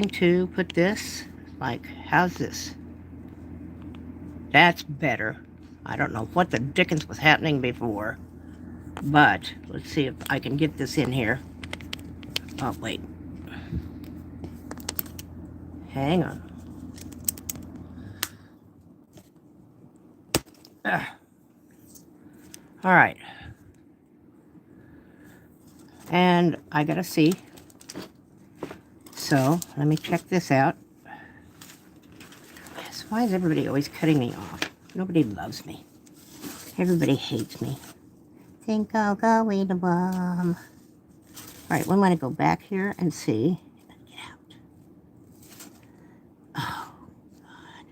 To put this, like, how's this? That's better. I don't know what the dickens was happening before, but let's see if I can get this in here. Oh, wait. Hang on. All right. And I gotta see. So let me check this out. Yes, why is everybody always cutting me off? Nobody loves me. Everybody hates me. Think I'll go eat a bomb. All right, we want to go back here and see. Get out. Oh, God.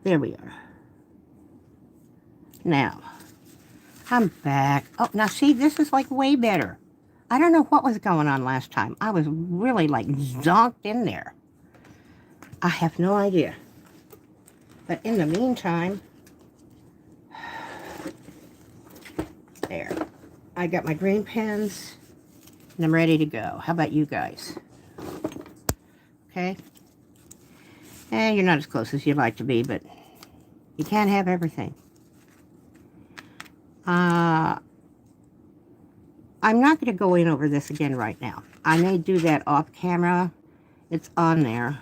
There we are. Now, I'm back. Oh, now see, this is like way better. I don't know what was going on last time. I was really like zonked in there. I have no idea. But in the meantime, there. I got my green pens and I'm ready to go. How about you guys? Okay? You're not as close as you'd like to be, but you can't have everything. I'm not going to go in over this again right now. I may do that off camera. It's on there.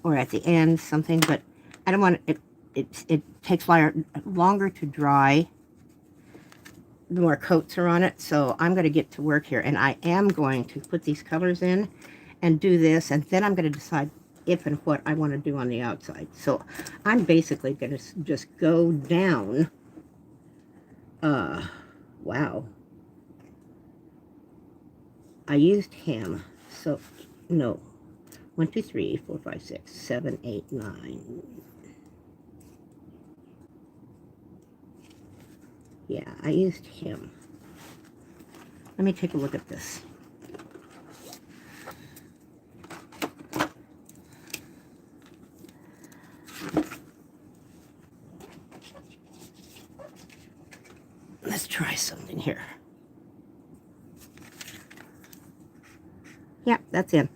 Or at the end, something, but I don't want it. It takes longer to dry. The more coats are on it, so I'm going to get to work here, and I am going to put these colors in and do this, and then I'm going to decide if and what I want to do on the outside. So I'm basically going to just go down. Wow. I used him, so no. 1, 2, 3, 4, 5, 6, 7, 8, 9. Yeah, I used him. Let me take a look at this. Let's try something here. Yeah, that's in.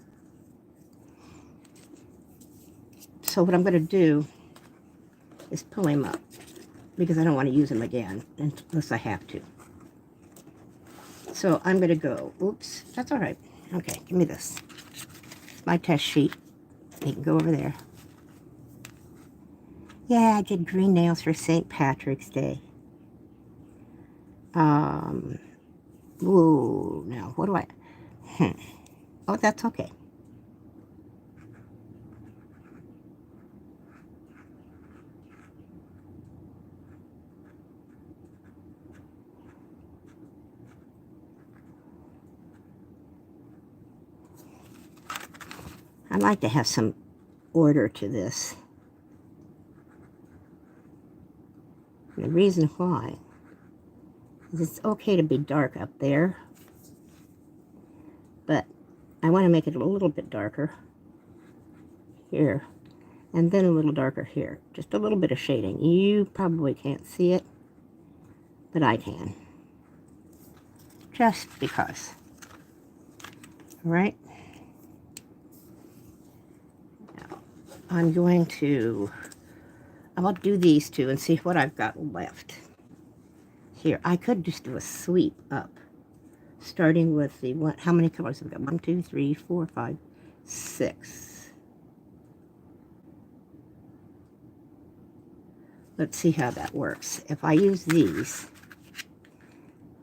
So what I'm going to do is pull him up because I don't want to use him again unless I have to. So I'm going to go, oops, that's all right. Okay, give me this. It's my test sheet. You can go over there. Yeah, I did green nails for St. Patrick's Day. Ooh, now what do I, oh, that's okay. I'd like to have some order to this. And the reason why is it's okay to be dark up there, but I want to make it a little bit darker here, and then a little darker here. Just a little bit of shading. You probably can't see it, but I can. Just because. All right? Now, I'm going to, I'll do these two and see what I've got left. Here, I could just do a sweep up, starting with the, what, how many colors have I got? 1, 2, 3, 4, 5, 6. Let's see how that works. If I use these,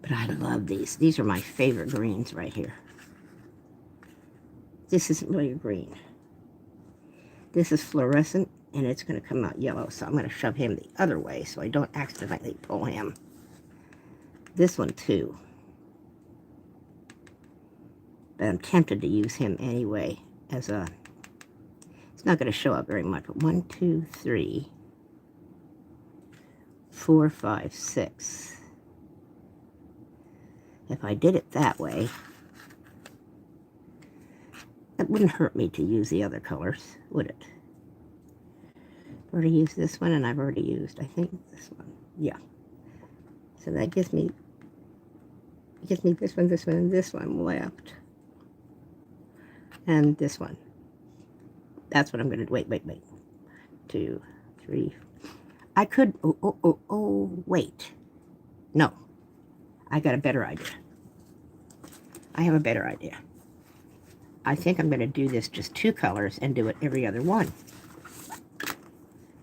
but I love these. These are my favorite greens right here. This isn't really a green. This is fluorescent, and it's going to come out yellow, so I'm going to shove him the other way so I don't accidentally pull him. This one, too. But I'm tempted to use him anyway as a, it's not going to show up very much, but 1, 2, 3, 4, 5, 6. If I did it that way, it wouldn't hurt me to use the other colors, would it? I've already used this one, and I've already used, I think, this one. Yeah. So that gives me It gives me this one, and this one left. And this one. That's what I'm going to do. Wait. 2, 3. I could, wait. No. I got a better idea. I have a better idea. I think I'm going to do this just 2 colors and do it every other one.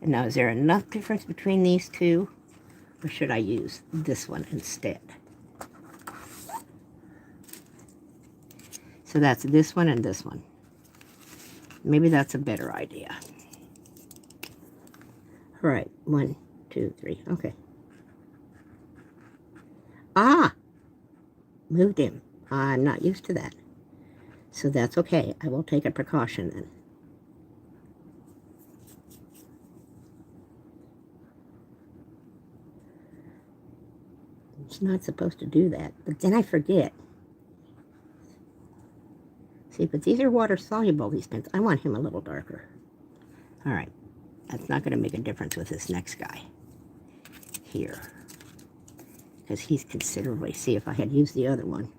And now, is there enough difference between these two? Or should I use this one instead? So that's this one and this one. Maybe that's a better idea. All right, 1, 2, 3. Okay. Ah! Moved him. I'm not used to that. So that's okay. I will take a precaution then. It's not supposed to do that, but then I forget. See, but these are water soluble, these pens. I want him a little darker. All right. That's not going to make a difference with this next guy here, because he's considerably, see, if I had used the other one,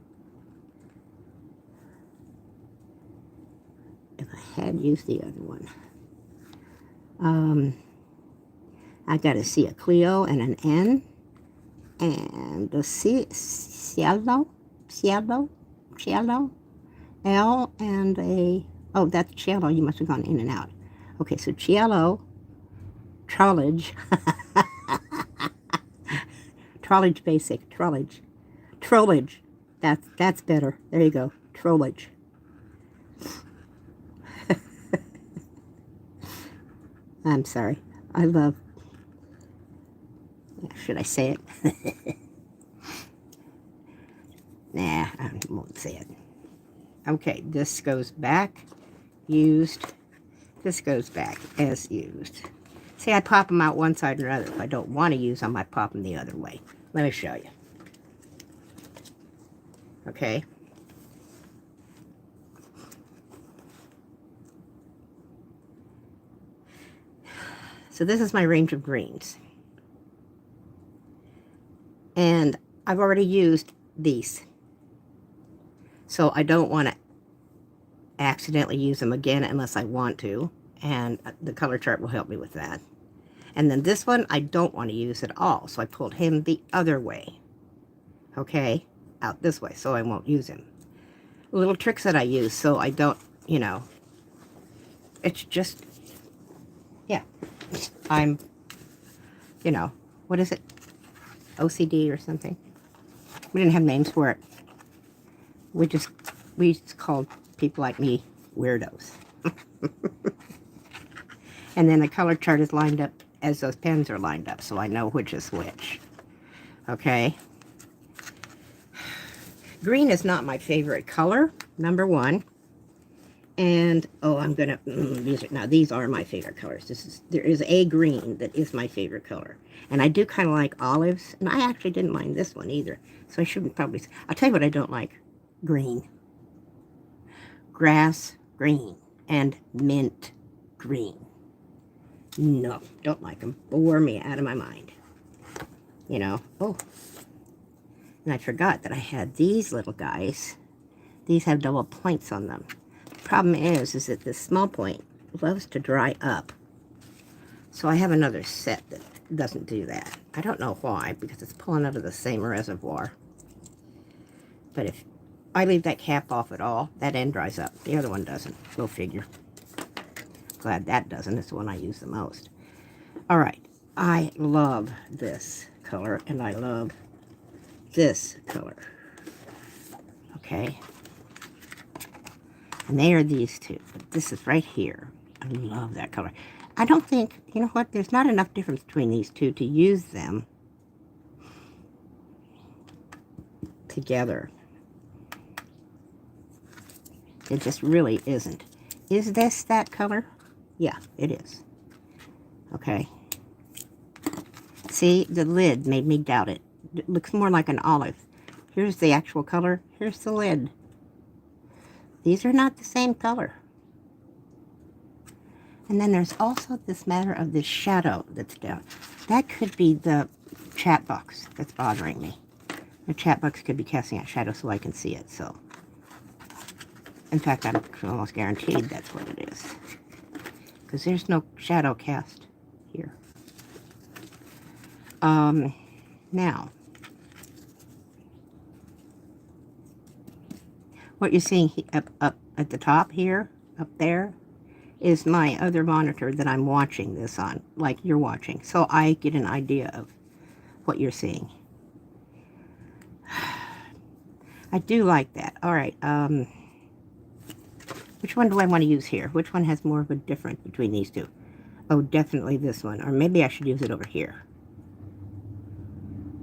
I got to see a Cleo and an N, and a cielo, L, and a, oh, that's cielo, you must have gone in and out. Okay, so cielo, trollage, trollage basic, trollage, that's better, there you go, trollage. I'm sorry, I love, should I say it? Nah, I won't say it. Okay, this goes back, used, this goes back as used. See, I pop them out one side or another. If I don't want to use them, I pop them the other way. Let me show you. Okay. So this is my range of greens. And I've already used these. So I don't want to accidentally use them again unless I want to. And the color chart will help me with that. And then this one, I don't want to use at all. So I pulled him the other way. Okay? Out this way, so I won't use him. Little tricks that I use so I don't, you know. It's just, yeah. I'm, you know, what is it? OCD or something? We didn't have names for it. We just called people like me weirdos. And then the color chart is lined up as those pens are lined up, so I know which is which. Okay? Green is not my favorite color, number one. And, oh, I'm going to, these are my favorite colors. There is a green that is my favorite color. And I do kind of like olives, and I actually didn't mind this one either. So I shouldn't probably, I'll tell you what I don't like. Green. Grass green and mint green. No, don't like them. Bore me out of my mind. You know, oh. And I forgot that I had these little guys. These have double points on them. The problem is that this small point loves to dry up. So I have another set that doesn't do that. I don't know why, because it's pulling out of the same reservoir. But if I leave that cap off at all, that end dries up. The other one doesn't. Go figure. Glad that doesn't. It's the one I use the most. All right. I love this color, and I love this color. Okay. And they are these two. But this is right here. I love that color. I don't think, you know what, there's not enough difference between these two to use them together. It just really isn't. Is this that color? Yeah, it is. Okay. See, the lid made me doubt it. It looks more like an olive. Here's the actual color. Here's the lid. These are not the same color. And then there's also this matter of this shadow that's down. That could be the chat box that's bothering me. The chat box could be casting out shadow so I can see it, so. In fact, I'm almost guaranteed that's what it is. Because there's no shadow cast here. Now, what you're seeing up at the top here, up there, is my other monitor that I'm watching this on, like you're watching. So I get an idea of what you're seeing. I do like that. All right. Which one do I want to use here? Which one has more of a difference between these two? Oh, definitely this one. Or maybe I should use it over here.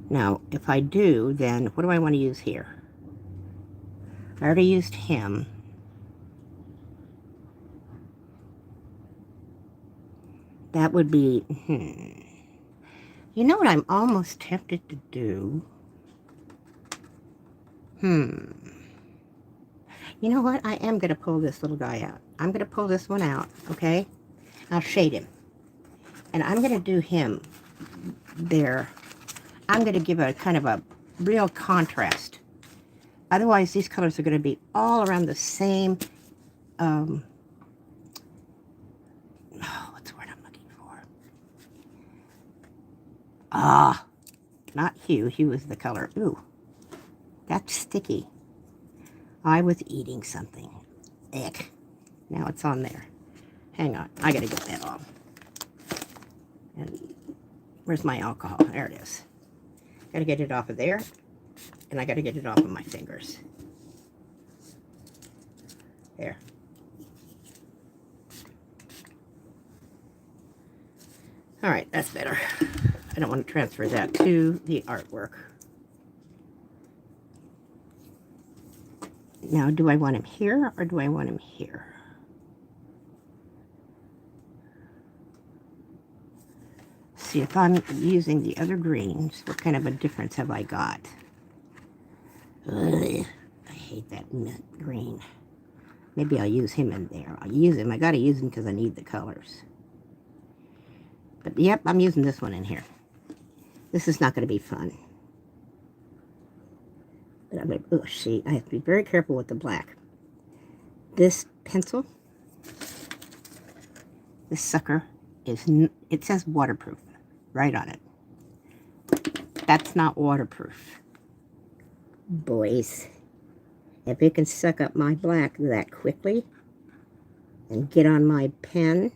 Now, if I do, then what do I want to use here? I already used him. That would be, You know what I'm almost tempted to do? You know what? I am going to pull this little guy out. I'm going to pull this one out, okay? I'll shade him. And I'm going to do him there. I'm going to give a kind of a real contrast. Otherwise, these colors are going to be all around the same, what's the word I'm looking for? Not hue. Hue is the color. Ooh, that's sticky. I was eating something. Ick. Now it's on there. Hang on. I gotta get that off. And where's my alcohol? There it is. Gotta get it off of there. And I gotta get it off of my fingers. There. Alright, that's better. I don't want to transfer that to the artwork. Now, do I want him here or do I want him here? See, if I'm using the other greens, what kind of a difference have I got? Ugh, I hate that mint green. Maybe I'll use him in there. I'll use him. I gotta use him because I need the colors. But yep, I'm using this one in here. This is not going to be fun. But I'm going to, oh, see, I have to be very careful with the black. This pencil, this sucker, it says waterproof right on it. That's not waterproof. Boys, if it can suck up my black that quickly and get on my pen,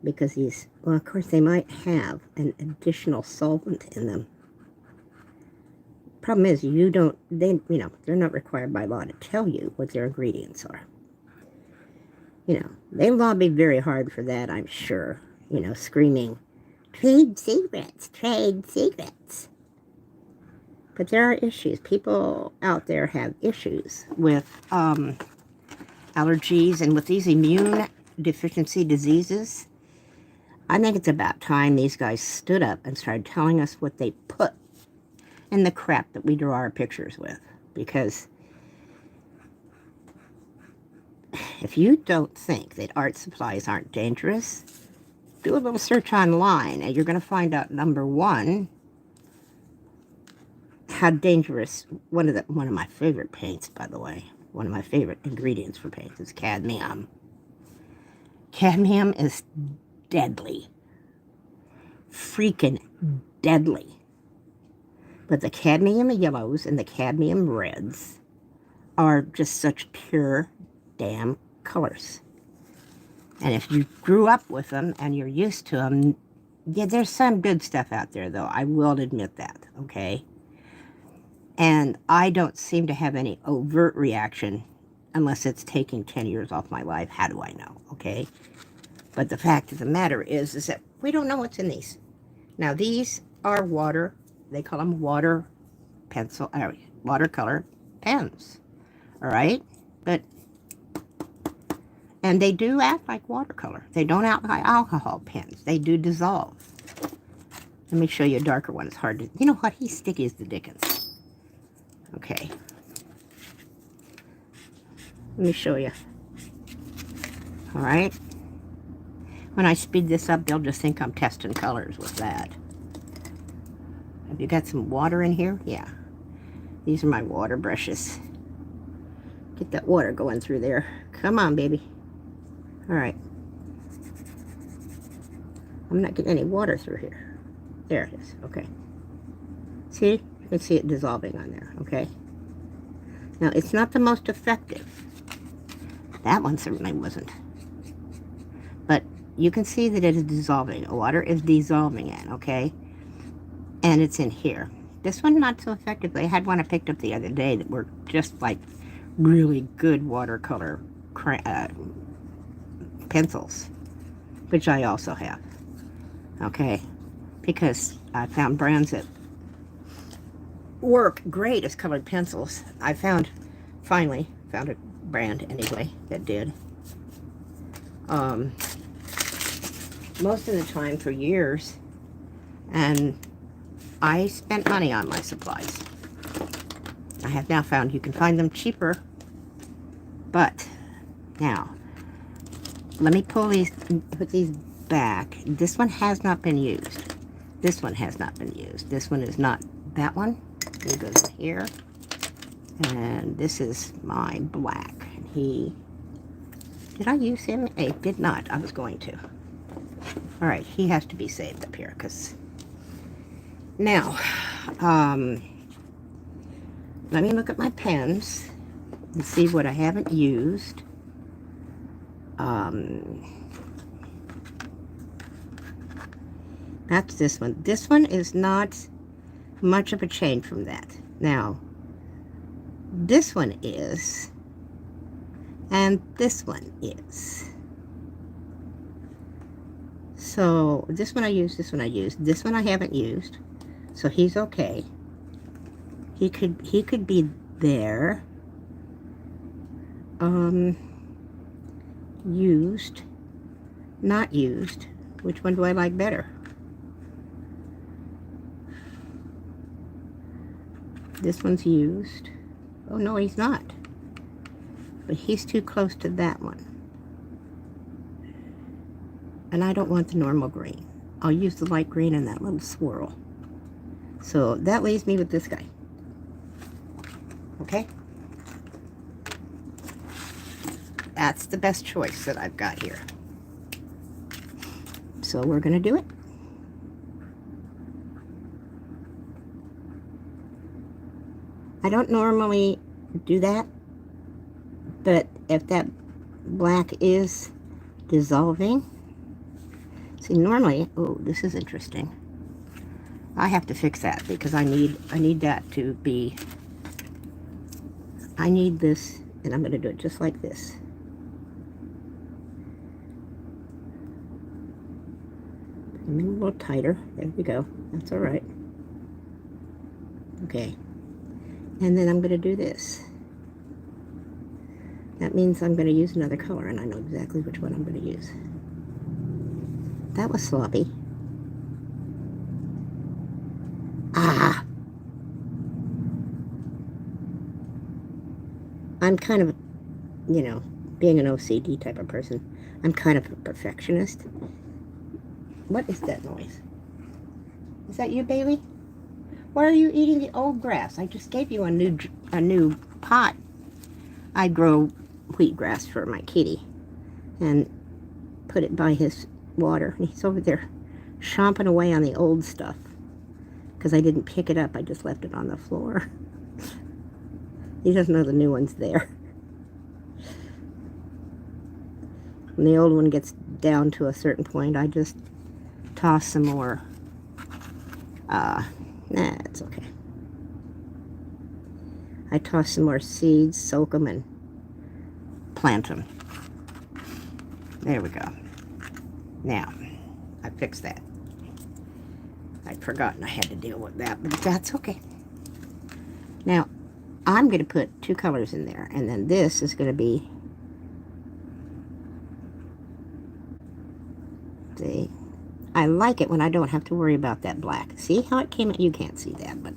because these, well, of course, they might have an additional solvent in them. Problem is, they're not required by law to tell you what their ingredients are. They lobby very hard for that, I'm sure. Screaming, trade secrets, trade secrets. But there are issues. People out there have issues with allergies and with these immune deficiency diseases. I think it's about time these guys stood up and started telling us what they put in the crap that we draw our pictures with. Because if you don't think that art supplies aren't dangerous, do a little search online and you're going to find out, number one, how dangerous, one of my favorite paints, by the way, one of my favorite ingredients for paints is cadmium. Cadmium is deadly. Freaking deadly. But the cadmium yellows and the cadmium reds are just such pure damn colors. And if you grew up with them and you're used to them, yeah, there's some good stuff out there, though. I will admit that, okay? And I don't seem to have any overt reaction unless it's taking 10 years off my life. How do I know, okay? But the fact of the matter is that we don't know what's in these. Now, these are water, they call them watercolor pens, all right? And they do act like watercolor. They don't act like alcohol pens. They do dissolve. Let me show you a darker one. It's hard to, you know what? He's sticky as the dickens. Okay. Let me show you. All right. When I speed this up, they'll just think I'm testing colors with that. You got some water in here? Yeah. These are my water brushes. Get that water going through there. Come on, baby. All right. I'm not getting any water through here. There it is. Okay. See? You can see it dissolving on there. Okay. Now, it's not the most effective. That one certainly wasn't. But you can see that it is dissolving. Water is dissolving it, okay? And it's in here. This one, not so effective. I had one I picked up the other day that were just like really good watercolor pencils, which I also have, okay? Because I found brands that work great as colored pencils. I finally found a brand anyway that did. Most of the time for years, and I spent money on my supplies. I have now found you can find them cheaper, but now let me put these back. This one has not been used. This one has not been used. This one is not. That one, it goes in here, and this is my black. Did I use him? I did not. I was going to. All right, he has to be saved up here because now, let me look at my pens and see what I haven't used. That's this one. This one is not much of a change from that. Now, this one is, and this one is. So this one I used, this one I used, this one I haven't used. So he's okay. He could be there. Used, not used. Which one do I like better? This one's used. Oh no, he's not. But he's too close to that one. And I don't want the normal green. I'll use the light green in that little swirl. So that leaves me with this guy. Okay? That's the best choice that I've got here. So we're going to do it. I don't normally do that, but if that black is dissolving, see, normally, oh, this is interesting. I have to fix that because I need that to be, I need this, and I'm going to do it just like this. A little tighter. There we go. That's all right. Okay. And then I'm going to do this. That means I'm going to use another color, and I know exactly which one I'm going to use. That was sloppy. Ah! I'm kind of, you know, being an OCD type of person, I'm kind of a perfectionist. What is that noise? Is that you, Bailey? Why are you eating the old grass? I just gave you a new pot. I grow wheatgrass for my kitty and put it by his water. And he's over there chomping away on the old stuff because I didn't pick it up. I just left it on the floor. He doesn't know the new one's there. When the old one gets down to a certain point, I just toss some more. Nah, it's okay. I toss some more seeds, soak them, and plant them. There we go. Now, I fixed that. I'd forgotten I had to deal with that, but that's okay. Now, I'm going to put two colors in there, and then this is going to be, see, I like it when I don't have to worry about that black. See how it came out? You can't see that, but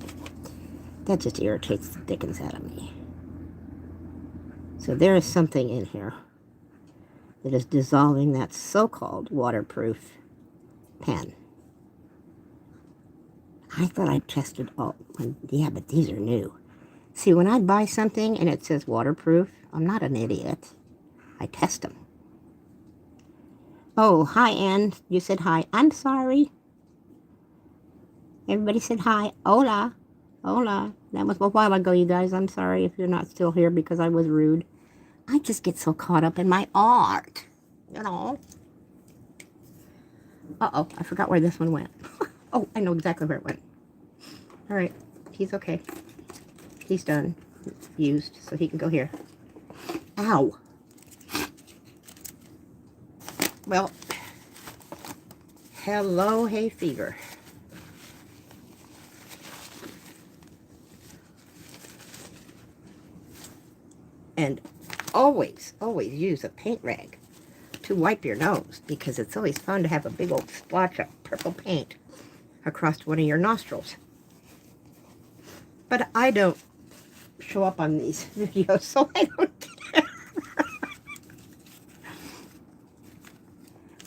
that just irritates the dickens out of me. So there is something in here that is dissolving that so-called waterproof pen. I thought I tested all. Yeah, but these are new. See, when I buy something and it says waterproof, I'm not an idiot. I test them. Oh, hi, Ann. You said hi. I'm sorry. Everybody said hi. Hola. Hola. That was a while ago, you guys. I'm sorry if you're not still here because I was rude. I just get so caught up in my art. You know. Uh-oh. I forgot where this one went. Oh, I know exactly where it went. All right. He's okay. He's done. Used. So he can go here. Ow. Well, hello, hay fever. And always, always use a paint rag to wipe your nose, because it's always fun to have a big old splotch of purple paint across one of your nostrils. But I don't show up on these videos, so I don't care.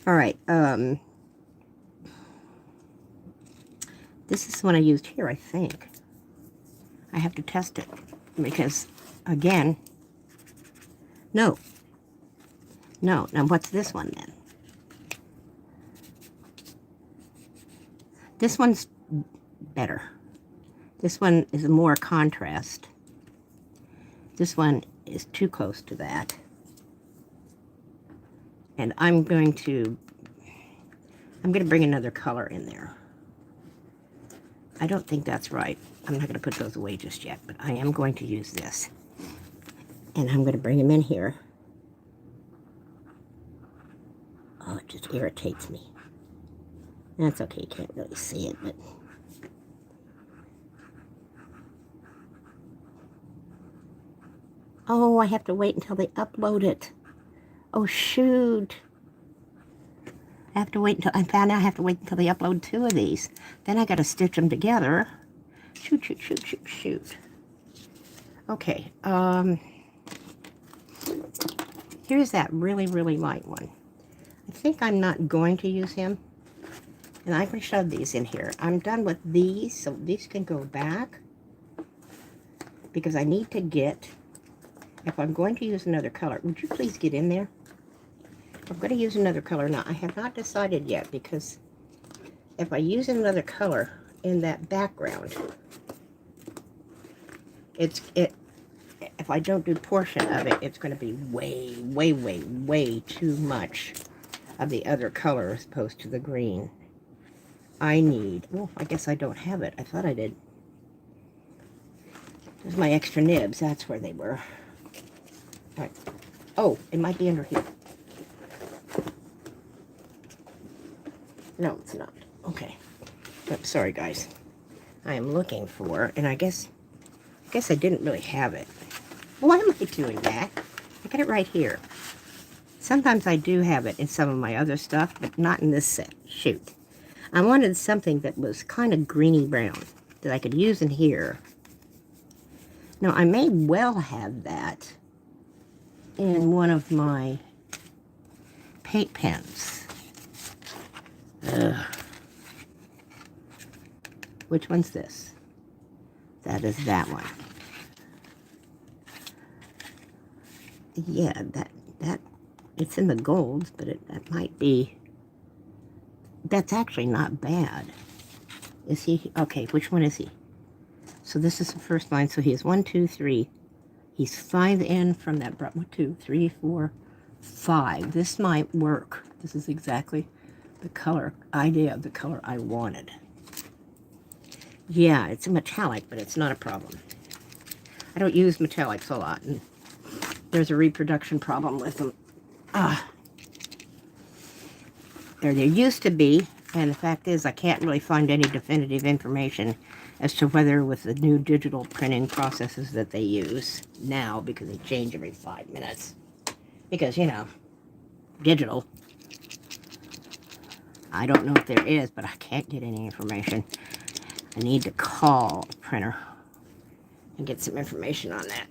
All right, this is the one I used here, I think. I have to test it, because, again, no. Now what's this one then? This one's better. This one is more contrast. This one is too close to that. And I'm going to bring another color in there. I don't think that's right. I'm not going to put those away just yet, but I am going to use this. And I'm going to bring them in here. Oh, it just irritates me. That's okay, you can't really see it, but... Oh, I have to wait until they upload it. Oh, shoot. I have to wait until... I found out I have to wait until they upload 2 of these. Then I got to stitch them together. Shoot, shoot, shoot, shoot, shoot. Okay, here's that really, really light one. I think I'm not going to use him. And I can shove these in here. I'm done with these, so these can go back. Because I need to get... If I'm going to use another color, would you please get in there? I'm going to use another color now. I have not decided yet, because if I use another color in that background, if I don't do portion of it, it's going to be way, way, way, way too much of the other color as opposed to the green. I need... Oh, I guess I don't have it. I thought I did. There's my extra nibs. That's where they were. All right. Oh, it might be under here. No, it's not. Okay. Oh, sorry, guys. I am looking for, and I guess I didn't really have it. Why am I doing that? I got it right here. Sometimes I do have it in some of my other stuff, but not in this set. Shoot. I wanted something that was kind of greeny brown that I could use in here. Now, I may well have that in one of my paint pens. Ugh. Which one's this? That is that one. Yeah, that it's in the golds, but that might be... That's actually not bad. Is he... Okay, which one is he? So this is the first line. So he is 1, 2, 3. He's 5 in from that... 1, 2, 3, 4, 5. This might work. This is exactly the color idea of the color I wanted. Yeah, it's a metallic, but it's not a problem. I don't use metallics a lot, and there's a reproduction problem with them. There used to be, and the fact is I can't really find any definitive information as to whether with the new digital printing processes that they use now, because they change every 5 minutes. Because, you know, digital. I don't know if there is, but I can't get any information. I need to call a printer and get some information on that.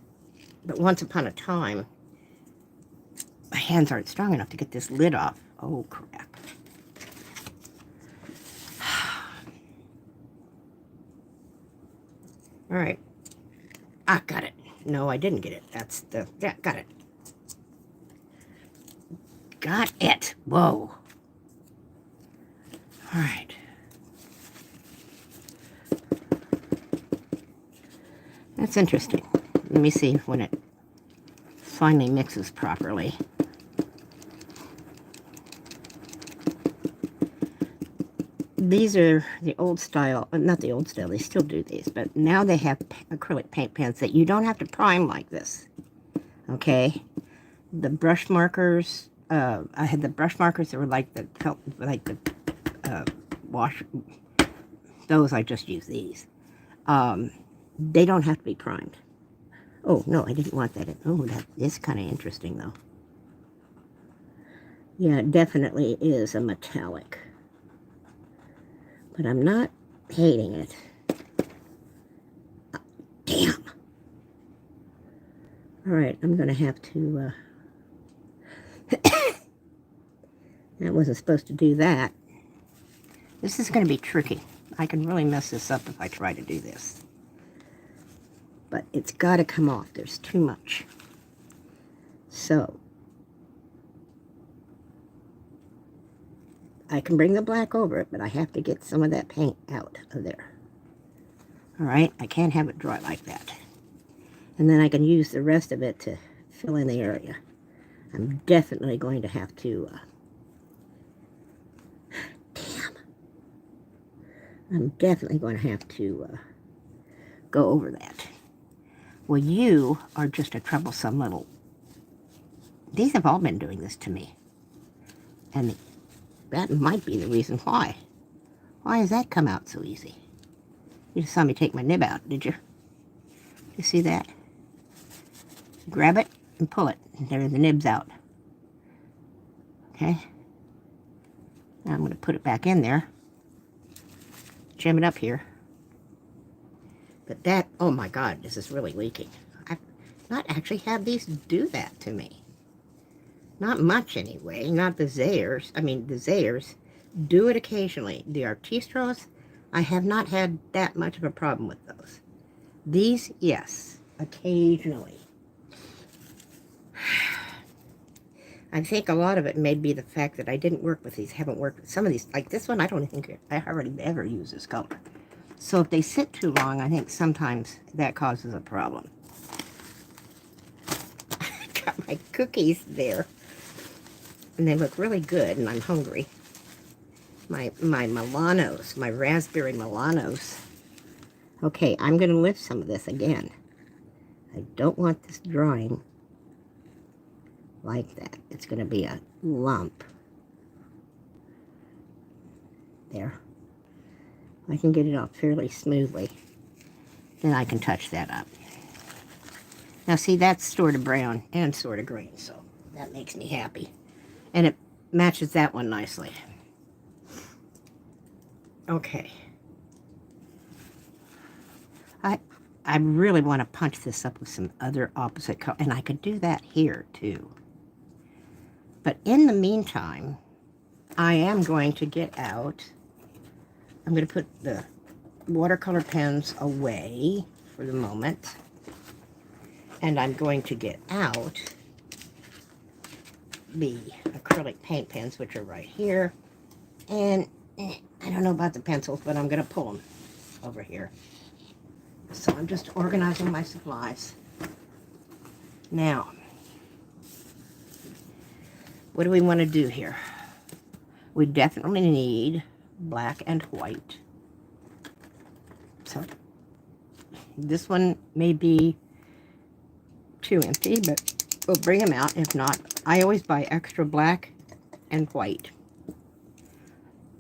But once upon a time, my hands aren't strong enough to get this lid off. Oh, crap. All right. Ah, got it. No, I didn't get it. Yeah, got it. Got it. Whoa. All right. That's interesting. Let me see when it finally mixes properly. These are the old style, not the old style, they still do these, but now they have acrylic paint pens that you don't have to prime like this, okay? The brush markers, I had the brush markers that were like the wash, those I just use these. They don't have to be primed. Oh, no, I didn't want that. Oh, that is kind of interesting, though. Yeah, it definitely is a metallic. But I'm not hating it. Damn. All right, I'm going to have to... that wasn't supposed to do that. This is going to be tricky. I can really mess this up if I try to do this. But it's got to come off. There's too much. So... I can bring the black over it, but I have to get some of that paint out of there. All right, I can't have it dry like that. And then I can use the rest of it to fill in the area. I'm definitely going to have to, I'm definitely going to have to go over that. Well, you are just a troublesome little... These have all been doing this to me. And that might be the reason why. Why does that come out so easy? You just saw me take my nib out, did you? You see that? Grab it and pull it. There, the nib's out. Okay? Now I'm going to put it back in there. Jam it up here. But that, oh my God, this is really leaking. I've not actually had these do that to me. Not much anyway, not the Zayers. I mean, the Zayers do it occasionally. The Artistros, I have not had that much of a problem with those. These, yes, occasionally. I think a lot of it may be the fact that I didn't work with these, haven't worked with some of these. Like this one, I don't think I hardly ever use this color. So if they sit too long, I think sometimes that causes a problem. Got my cookies there. And they look really good, and I'm hungry. My Milanos, my raspberry Milanos. Okay, I'm going to lift some of this again. I don't want this drying like that. It's going to be a lump. There. I can get it off fairly smoothly. Then I can touch that up. Now see, that's sort of brown and sort of green, so that makes me happy. And it matches that one nicely. Okay. I really want to punch this up with some other opposite color. And I could do that here, too. But in the meantime, I am going to get out. I'm going to put the watercolor pens away for the moment. And I'm going to get out the acrylic paint pens, which are right here. And I don't know about the pencils, but I'm going to pull them over here. So I'm just organizing my supplies. Now, what do we want to do here? We definitely need black and white. So this one may be too empty, but we'll bring them out. If not, I always buy extra black and white.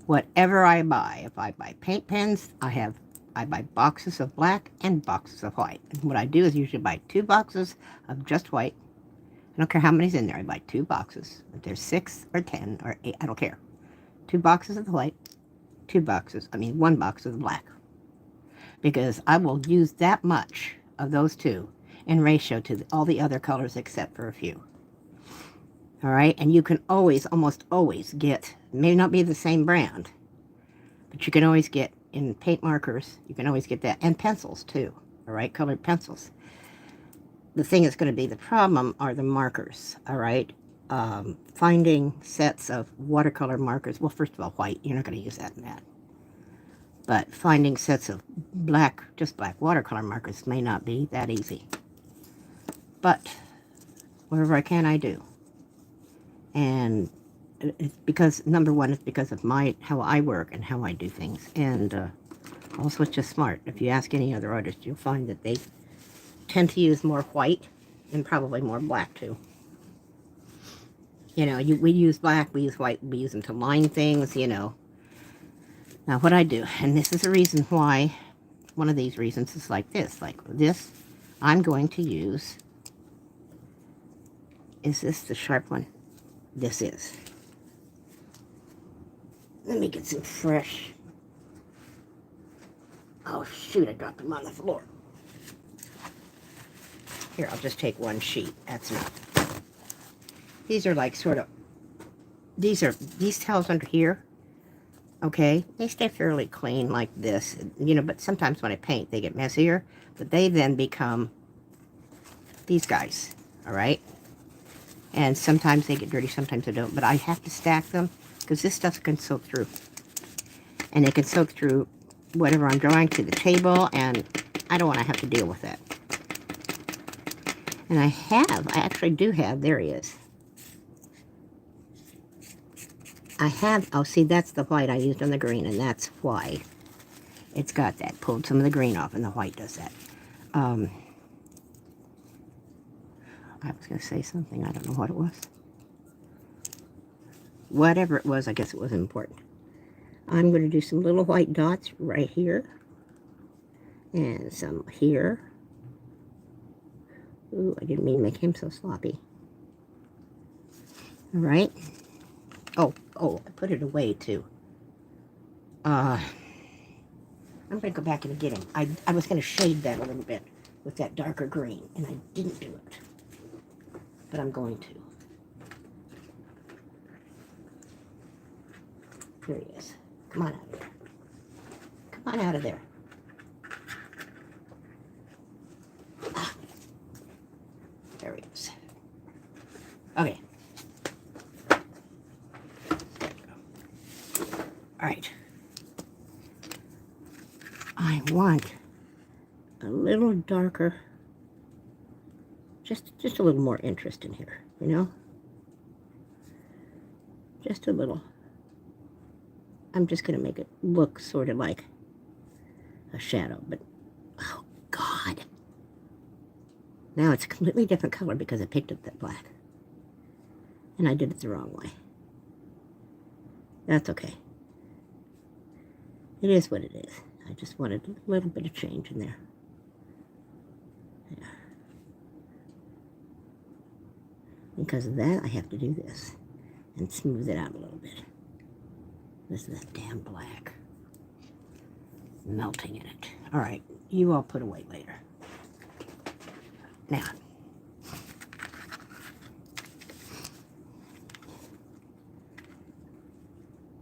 Whatever I buy, if I buy paint pens, I buy boxes of black and boxes of white. And what I do is usually buy 2 boxes of just white. I don't care how many's in there. I buy 2 boxes. If there's 6 or 10 or 8, I don't care. 2 boxes of the white, 1 box of the black. Because I will use that much of those 2 in ratio to all the other colors except for a few. All right, and you can almost always get, may not be the same brand, but you can always get in paint markers, you can always get that, and pencils too. all right, colored pencils. The thing that's going to be the problem are the markers, all right? Finding sets of watercolor markers. Well, first of all, white. You're not going to use that in that. But finding sets of black, just black watercolor markers may not be that easy. But whatever I can, I do. And it's because, number one, it's because of how I work and how I do things. And also, it's just smart. If you ask any other artist, you'll find that they tend to use more white and probably more black too. You know, we use black, we use white, we use them to line things, you know. Now what I do, and this is a reason why, one of these reasons is like this, I'm going to use, is this the sharp one? This is. Let me get some fresh, oh shoot, I dropped them on the floor. Here, I'll just take one sheet. That's enough. These are like sort of, these tails under here, okay? They stay fairly clean like this, you know, but sometimes when I paint, they get messier, but they then become these guys, all right? And sometimes they get dirty, sometimes they don't, but I have to stack them because this stuff can soak through. And it can soak through whatever I'm drawing to the table, and I don't want to have to deal with that. And I actually do have, there he is. Oh, see, that's the white I used on the green, and that's why it's got that. Pulled some of the green off, and the white does that. I was going to say something. I don't know what it was. Whatever it was, I guess it wasn't important. I'm going to do some little white dots right here. And some here. Ooh, I didn't mean to make him so sloppy. All right. Oh, I put it away too. I'm going to go back and get him. I was going to shade that a little bit with that darker green, and I didn't do it. But I'm going to. There he is. Come on out of there. Come on out of there. There he is. Okay. All right. I want a little darker, just a little more interest in here, you know? Just a little. I'm just going to make it look sort of like a shadow, but oh God. Now it's a completely different color because I picked up that black. And I did it the wrong way. That's okay. It is what it is. I just wanted a little bit of change in there. Yeah. Because of that, I have to do this and smooth it out a little bit. This is that damn black. Melting in it. All right, you all put away later. Now,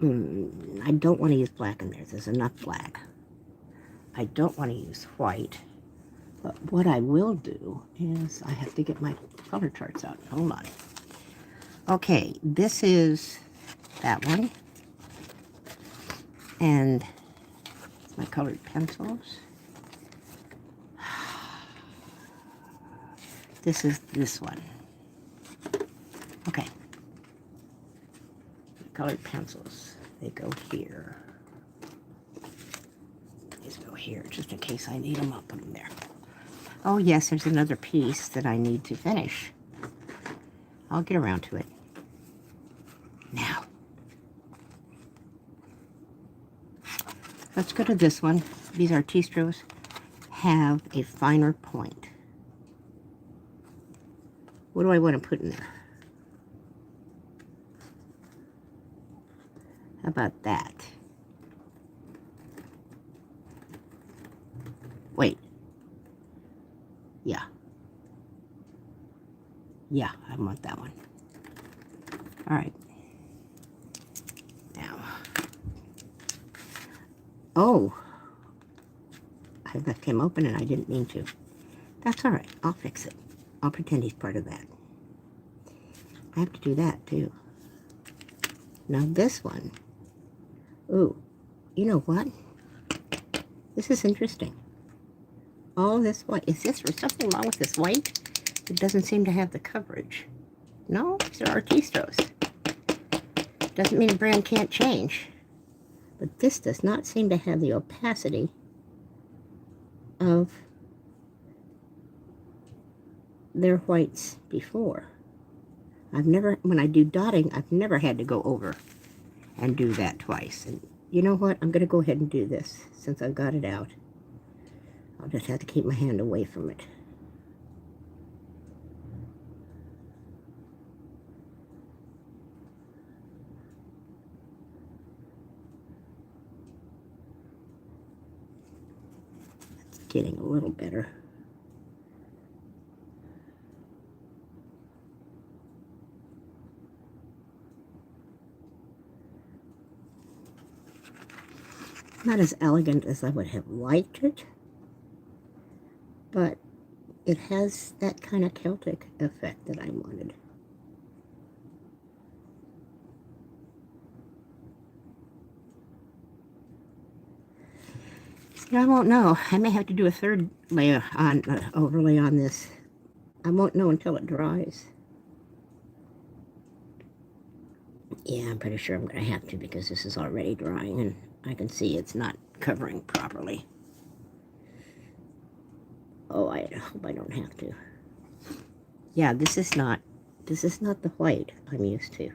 I don't want to use black in there. There's enough black. I don't want to use white. But what I will do is I have to get my color charts out. Hold on. Okay, this is that one. And my colored pencils. This is this one. Okay. Colored pencils. They go here. These go here, just in case I need them. I'll put them there. Oh yes, there's another piece that I need to finish. I'll get around to it. Now. Let's go to this one. These artistros have a finer point. What do I want to put in there? How about that? Wait. Yeah. Yeah, I want that one. All right. Now. Oh. I I left him open and I didn't mean to. That's all right. I'll fix it. I'll pretend he's part of that. I have to do that too. Now this one. Ooh, you know what? This is interesting. All this white. Is there something wrong with this white? It doesn't seem to have the coverage. No, these are Artistos. Doesn't mean the brand can't change. But this does not seem to have the opacity of their whites before. When I do dotting, I've never had to go over and do that twice. And you know what? I'm going to go ahead and do this since I've got it out. I'll just have to keep my hand away from it. It's getting a little better. Not as elegant as I would have liked it, but it has that kind of Celtic effect that I wanted. See, I won't know. I may have to do a third layer on overlay on this. I won't know until it dries. Yeah, I'm pretty sure I'm going to have to because this is already drying and I can see it's not covering properly. Oh, I hope I don't have to. Yeah, this is not the white I'm used to.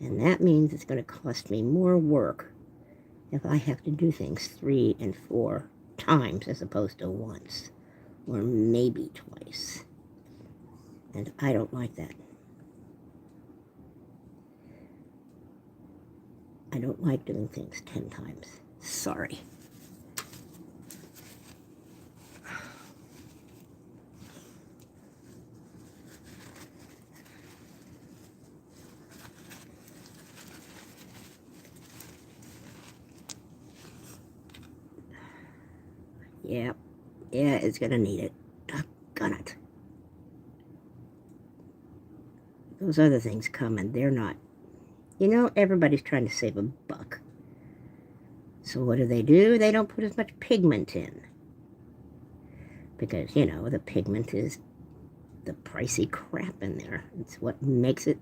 And that means it's going to cost me more work if I have to do things 3 and 4 times as opposed to once or maybe twice. And I don't like that. I don't like doing things 10 times. Sorry. Yep. Yeah, it's gonna need it. Doggone it. Those other things come and they're not. You know, everybody's trying to save a buck. So what do? They don't put as much pigment in. Because, you know, the pigment is the pricey crap in there. It's what makes it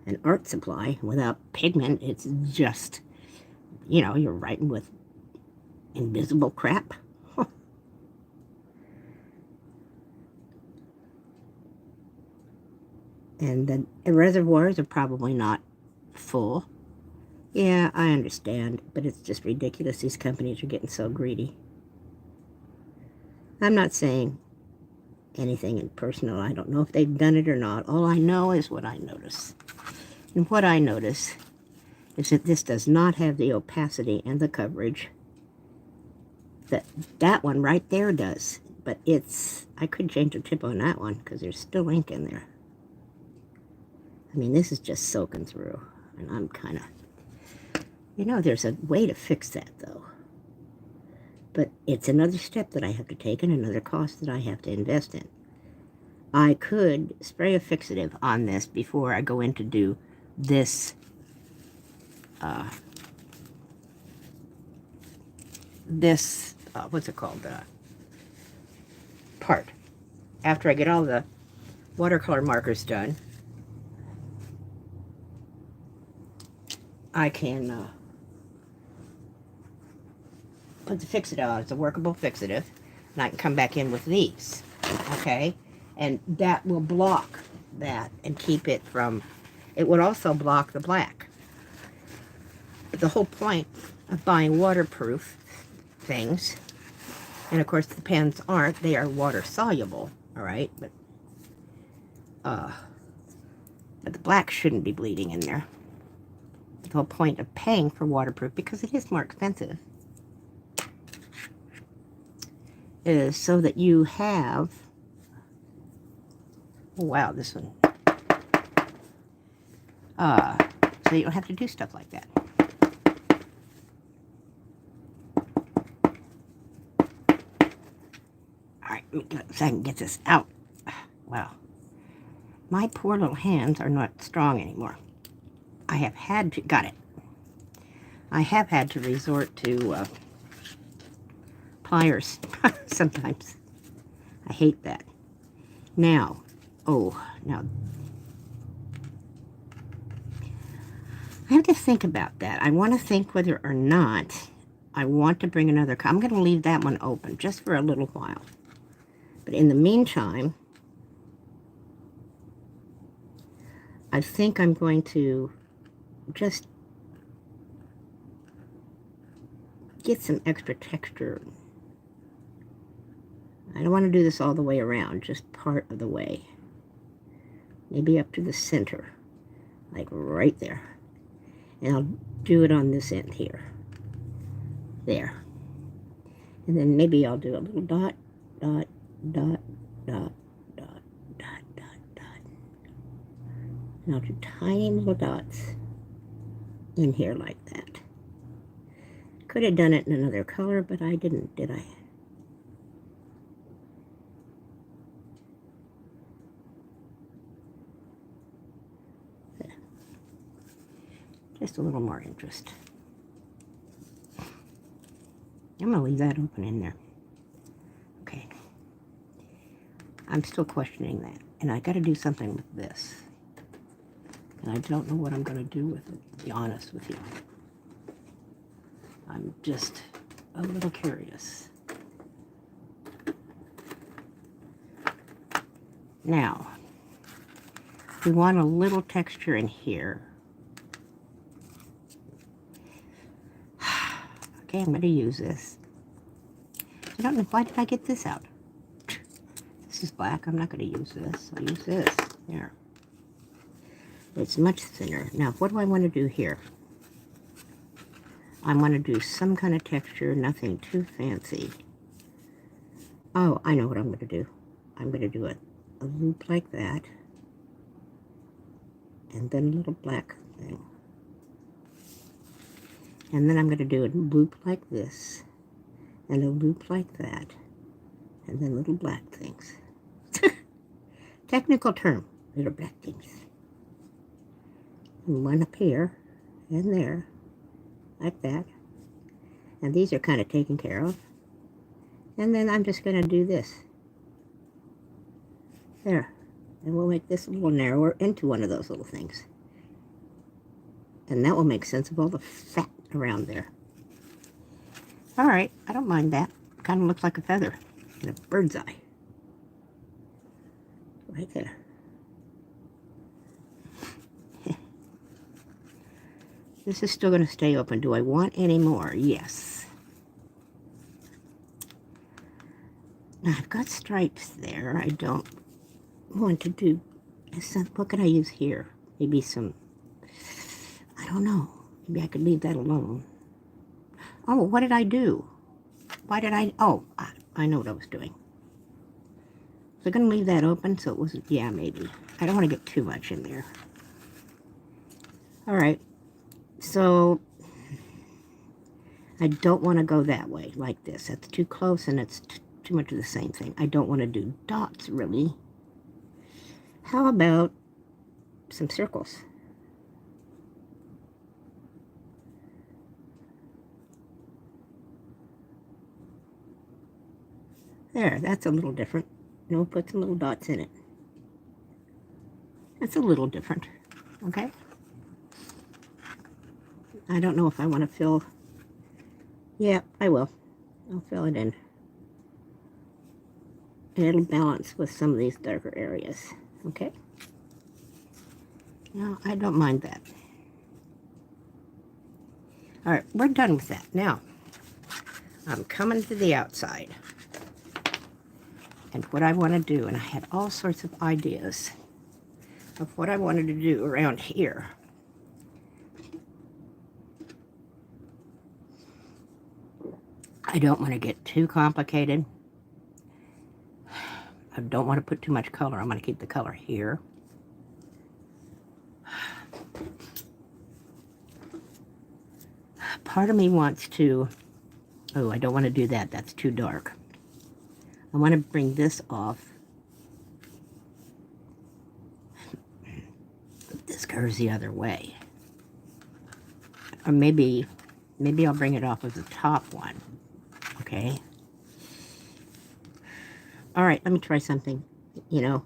an art supply. Without pigment, it's just, you know, you're writing with invisible crap. And the reservoirs are probably not full. Yeah, I understand, but it's just ridiculous. These companies are getting so greedy. I'm not saying anything in personal. I don't know if they've done it or not. All I know is what I notice. And what I notice is that this does not have the opacity and the coverage that one right there does. But I could change the tip on that one because there's still ink in there. I mean, this is just soaking through, and I'm kind of, you know, there's a way to fix that, though. But it's another step that I have to take and another cost that I have to invest in. I could spray a fixative on this before I go in to do this, what's it called, part. After I get all the watercolor markers done, I can put the fixative on. It's a workable fixative, and I can come back in with these, okay? And that will block that and keep it from, it would also block the black. But the whole point of buying waterproof things, and of course the pens aren't, they are water soluble, all right? But the black shouldn't be bleeding in there. The whole point of paying for waterproof, because it is more expensive, is so that you have, oh wow, this one, so you don't have to do stuff like that. so I can get this out. Wow. My poor little hands are not strong anymore. I have had to, got it. I have had to resort to pliers sometimes. I hate that. Now, now, I have to think about that. I want to think whether or not I want to bring another, I'm going to leave that one open just for a little while. But in the meantime, I think I'm going to just get some extra texture. I don't want to do this all the way around, just part of the way. Maybe up to the center, like right there. And I'll do it on this end here. There. And then maybe I'll do a little dot, dot, dot, dot, dot, dot, dot, dot. And I'll do tiny little dots in here like that. Could have done it in another color, but I didn't, did I? Just a little more interest. I'm going to leave that open in there. Okay. I'm still questioning that. And I got to do something with this. And I don't know what I'm going to do with it, to be honest with you. I'm just a little curious. Now, we want a little texture in here. Okay, I'm going to use this. I don't know, why did I get this out? This is black. I'm not going to use this. I'll use this. There. It's much thinner. Now, what do I want to do here? I want to do some kind of texture, nothing too fancy. Oh, I know what I'm going to do. I'm going to do a loop like that. And then a little black thing. And then I'm going to do a loop like this, and a loop like that, and then little black things. Technical term, little black things. And one up here, and there, like that. And these are kind of taken care of. And then I'm just going to do this. There. And we'll make this a little narrower into one of those little things. And that will make sense of all the fat around there. All right, I don't mind that. Kind of looks like a feather in a bird's eye. Right there. This is still going to stay open. Do I want any more? Yes. Now I've got stripes there. I don't want to do... What can I use here? Maybe some... I don't know. Maybe I could leave that alone. Oh, what did I do? Why did I... Oh, I know what I was doing. Was I going to leave that open so it wasn't... Yeah, maybe. I don't want to get too much in there. All right. So, I don't want to go that way, like this. That's too close and it's too much of the same thing. I don't want to do dots, really. How about some circles? There, that's a little different. And we'll put some little dots in it. That's a little different, okay? I don't know if I want to fill... Yeah, I will. I'll fill it in. And it'll balance with some of these darker areas, okay? No, I don't mind that. All right, we're done with that. Now, I'm coming to the outside. And what I want to do, and I had all sorts of ideas of what I wanted to do around here. I don't want to get too complicated. I don't want to put too much color. I'm going to keep the color here. Part of me wants to... Oh, I don't want to do that. That's too dark. I want to bring this off. This curves the other way. Or maybe I'll bring it off with the top one. Okay. All right, let me try something, you know.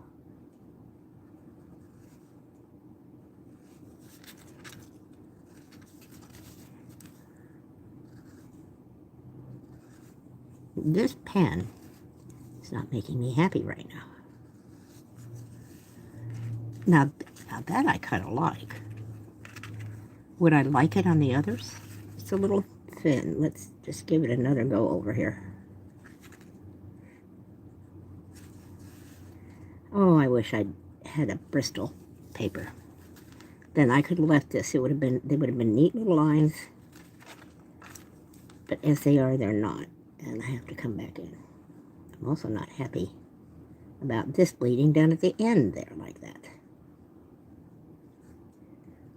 This pen is not making me happy right now. Now that I kind of like. Would I like it on the others? It's a little thin. Let's just give it another go over here. Oh, I wish I'd had a Bristol paper. Then I could have left this. They would have been neat little lines. But as they are, they're not. And I have to come back in. I'm also not happy about this bleeding down at the end there like that.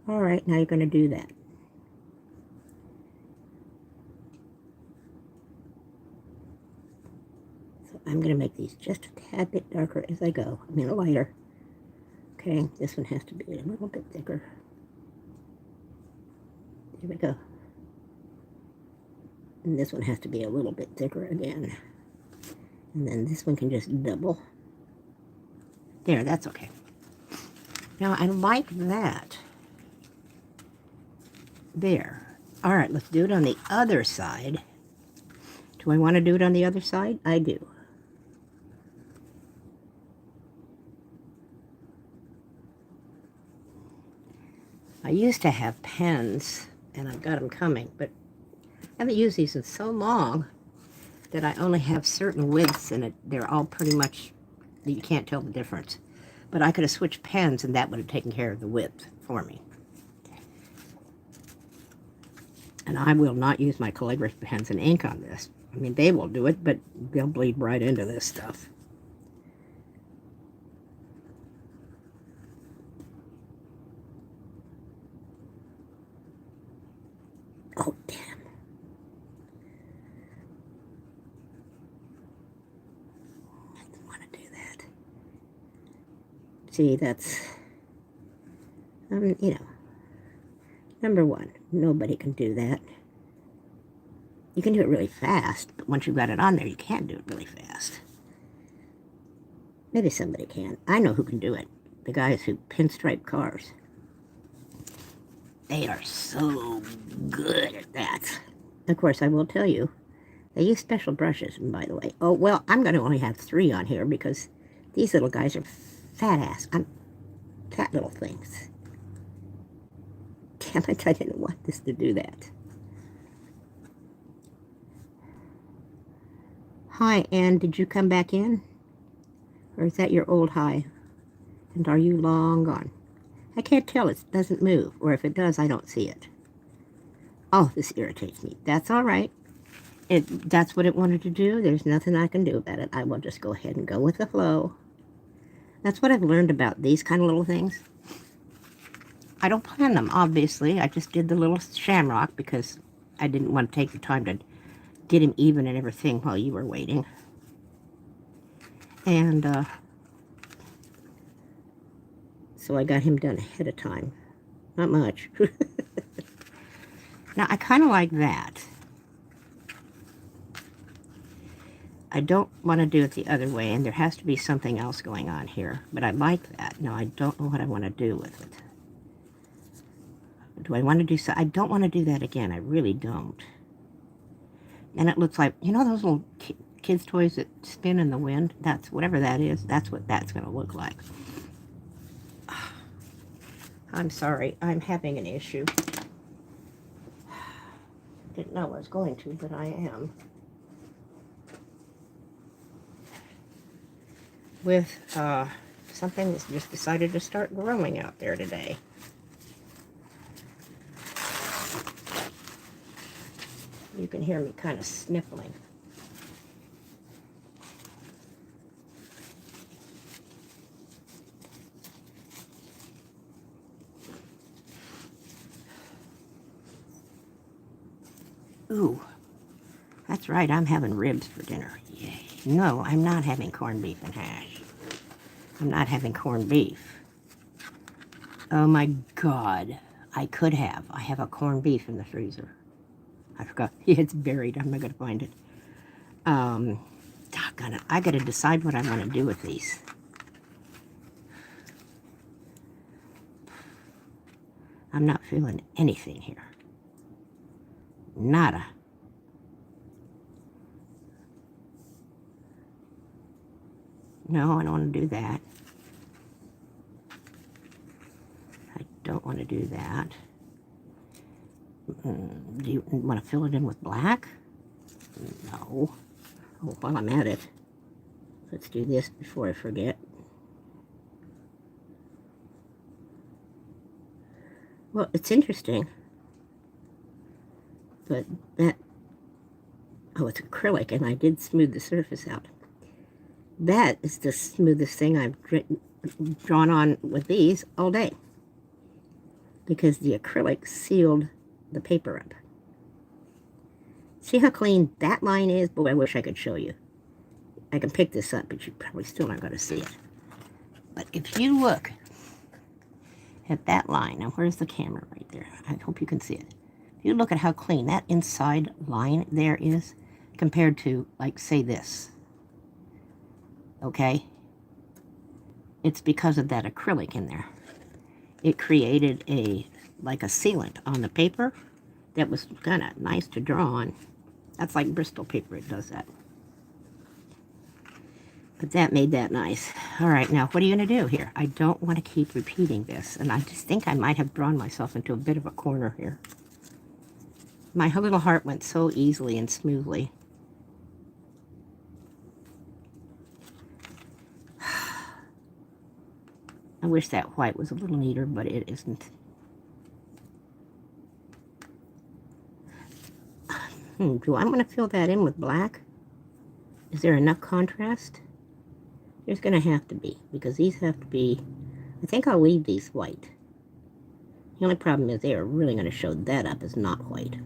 All right, now you're going to do that. So I'm going to make these just a tad bit darker as I go. I mean, lighter. Okay, this one has to be a little bit thicker. There we go. And this one has to be a little bit thicker again. And then this one can just double. There, that's okay. Now, I like that. There. All right, let's do it on the other side. Do I want to do it on the other side? I do. I used to have pens, and I've got them coming, but I haven't used these in so long that I only have certain widths, and they're all pretty much, you can't tell the difference. But I could have switched pens, and that would have taken care of the width for me. And I will not use my calligraphy pens and ink on this. I mean, they will do it, but they'll bleed right into this stuff. Oh, damn. I didn't want to do that. See, that's, you know, number one, nobody can do that. You can do it really fast, but once you've got it on there, you can't do it really fast. Maybe somebody can. I know who can do it. The guys who pinstripe cars. They are so good at that. Of course, I will tell you, they use special brushes, by the way. Oh, well, I'm going to only have 3 on here because these little guys are fat little things. Damn it, I didn't want this to do that. Hi, Ann, did you come back in? Or is that your old hi? And are you long gone? I can't tell, it doesn't move. Or if it does, I don't see it. Oh, this irritates me. That's all right. That's what it wanted to do. There's nothing I can do about it. I will just go ahead and go with the flow. That's what I've learned about these kind of little things. I don't plan them, obviously. I just did the little shamrock because I didn't want to take the time to get him even and everything while you were waiting. And so I got him done ahead of time. Not much. Now, I kind of like that. I don't want to do it the other way, and there has to be something else going on here. But I like that. Now, I don't know what I want to do with it. Do I want to do so? I don't want to do that again. I really don't. And it looks like, you know those little kids' toys that spin in the wind? That's whatever that is. That's what that's going to look like. I'm sorry. I'm having an issue. Didn't know I was going to, but I am. With something that's just decided to start growing out there today. You can hear me kind of sniffling. Ooh, that's right, I'm having ribs for dinner. Yay. No, I'm not having corned beef and hash. I'm not having corned beef. Oh my God. I could have. I have a corned beef in the freezer. I forgot. It's buried. I'm not going to find it. Doggone it. I got to decide what I want to do with these. I'm not feeling anything here. Nada. No, I don't want to do that. I don't want to do that. Do you want to fill it in with black? No. Oh, while I'm at it, let's do this before I forget. Well, it's interesting, but that, oh, it's acrylic, and I did smooth the surface out. That is the smoothest thing I've drawn on with these all day, because the acrylic sealed the paper up. See how clean that line is? Boy, I wish I could show you. I can pick this up, but you're probably still not going to see it. But if you look at that line, now where's the camera right there? I hope you can see it. If you look at how clean that inside line there is compared to, like, say this, okay? It's because of that acrylic in there. It created like a sealant on the paper that was kind of nice to draw on. That's like Bristol paper, it does that. But that made that nice. All right, now what are you going to do here? I don't want to keep repeating this, and I just think I might have drawn myself into a bit of a corner here. My little heart went so easily and smoothly. I wish that white was a little neater, but it isn't. Do I want to fill that in with black? Is there enough contrast? There's going to have to be, because these have to be, I think I'll leave these white. The only problem is they are really going to show that up as not white.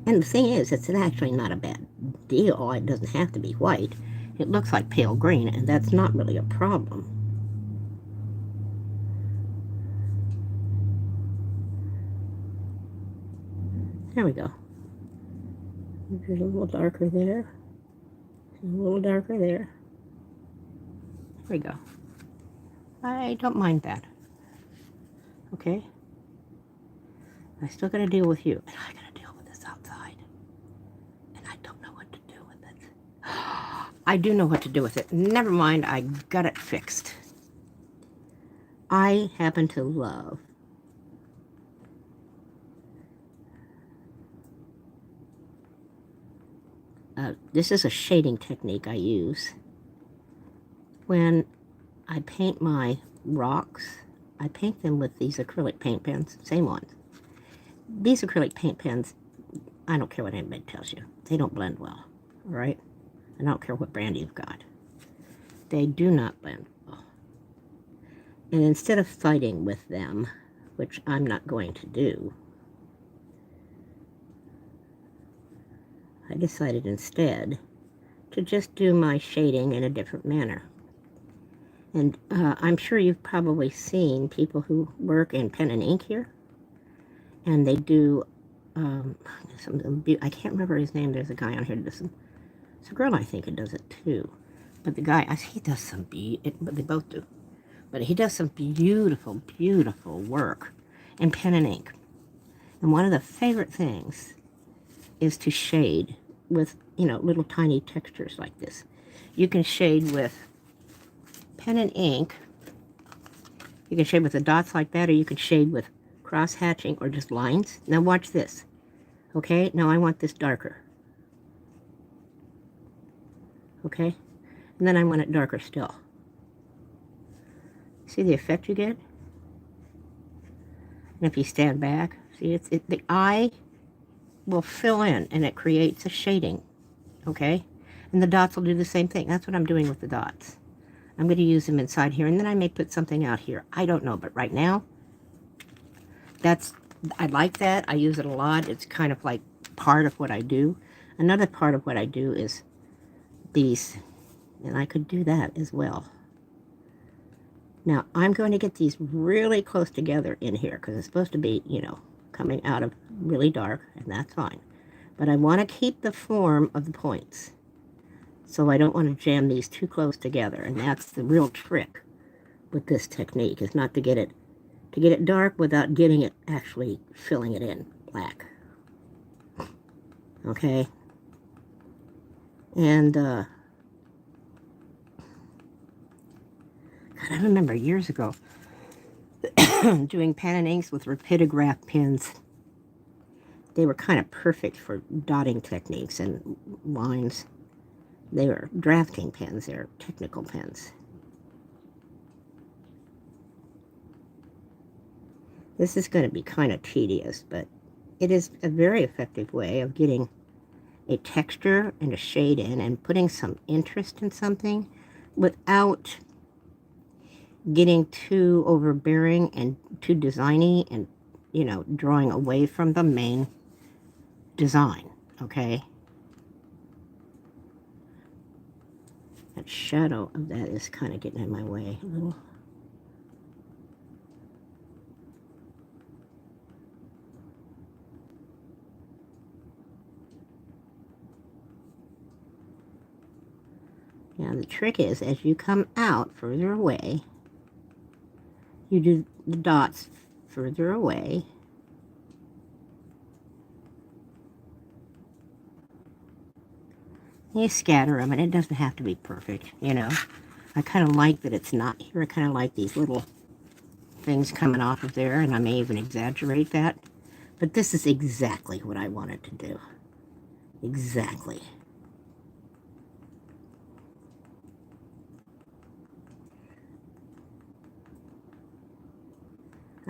And the thing is, it's actually not a bad deal. It doesn't have to be white. It looks like pale green, and that's not really a problem. There we go. There's a little darker there. A little darker there. There we go. I don't mind that. Okay? I still got to deal with you. And I got to deal with this outside. And I don't know what to do with it. I do know what to do with it. Never mind, I got it fixed. I happen to love this is a shading technique I use. When I paint my rocks, I paint them with these acrylic paint pens, same ones. These acrylic paint pens, I don't care what anybody tells you, they don't blend well, all right? I don't care what brand you've got. They do not blend well. And instead of fighting with them, which I'm not going to do, I decided instead to just do my shading in a different manner. And I'm sure you've probably seen people who work in pen and ink here. And they do, I can't remember his name. There's a guy on here that does some, it's a girl I think who does it too. But the guy, he does some, but they both do. But he does some beautiful, beautiful work in pen and ink. And one of the favorite things is to shade with, little tiny textures like this. You can shade with pen and ink. You can shade with the dots like that, or you can shade with cross hatching or just lines. Now watch this. Okay, now I want this darker. Okay, and then I want it darker still. See the effect you get? And if you stand back, see, the eye will fill in and it creates a shading, okay? And the dots will do the same thing. That's what I'm doing with the dots. I'm going to use them inside here, and then I may put something out here. I don't know, but right now, I like that. I use it a lot. It's kind of like part of what I do. Another part of what I do is these And I could do that as well. Now, I'm going to get these really close together in here because it's supposed to be, you know, coming out of really dark, and that's fine. But I want to keep the form of the points. So I don't want to jam these too close together, and that's the real trick with this technique, is not to get it dark without getting it actually filling it in black. Okay? And God, I remember years ago doing pen and inks with rapidograph pens. They were kind of perfect for dotting techniques and lines. They were drafting pens, they're technical pens. This is going to be kind of tedious, but it is a very effective way of getting a texture and a shade in and putting some interest in something without getting too overbearing and too designy and, you know, drawing away from the main design, okay? That shadow of that is kind of getting in my way a little. Now the trick is, as you come out further away, you do the dots further away. You scatter them, and it doesn't have to be perfect, you know. I kind of like that it's not here. I kind of like these little things coming off of there, and I may even exaggerate that. But this is exactly what I wanted to do. Exactly.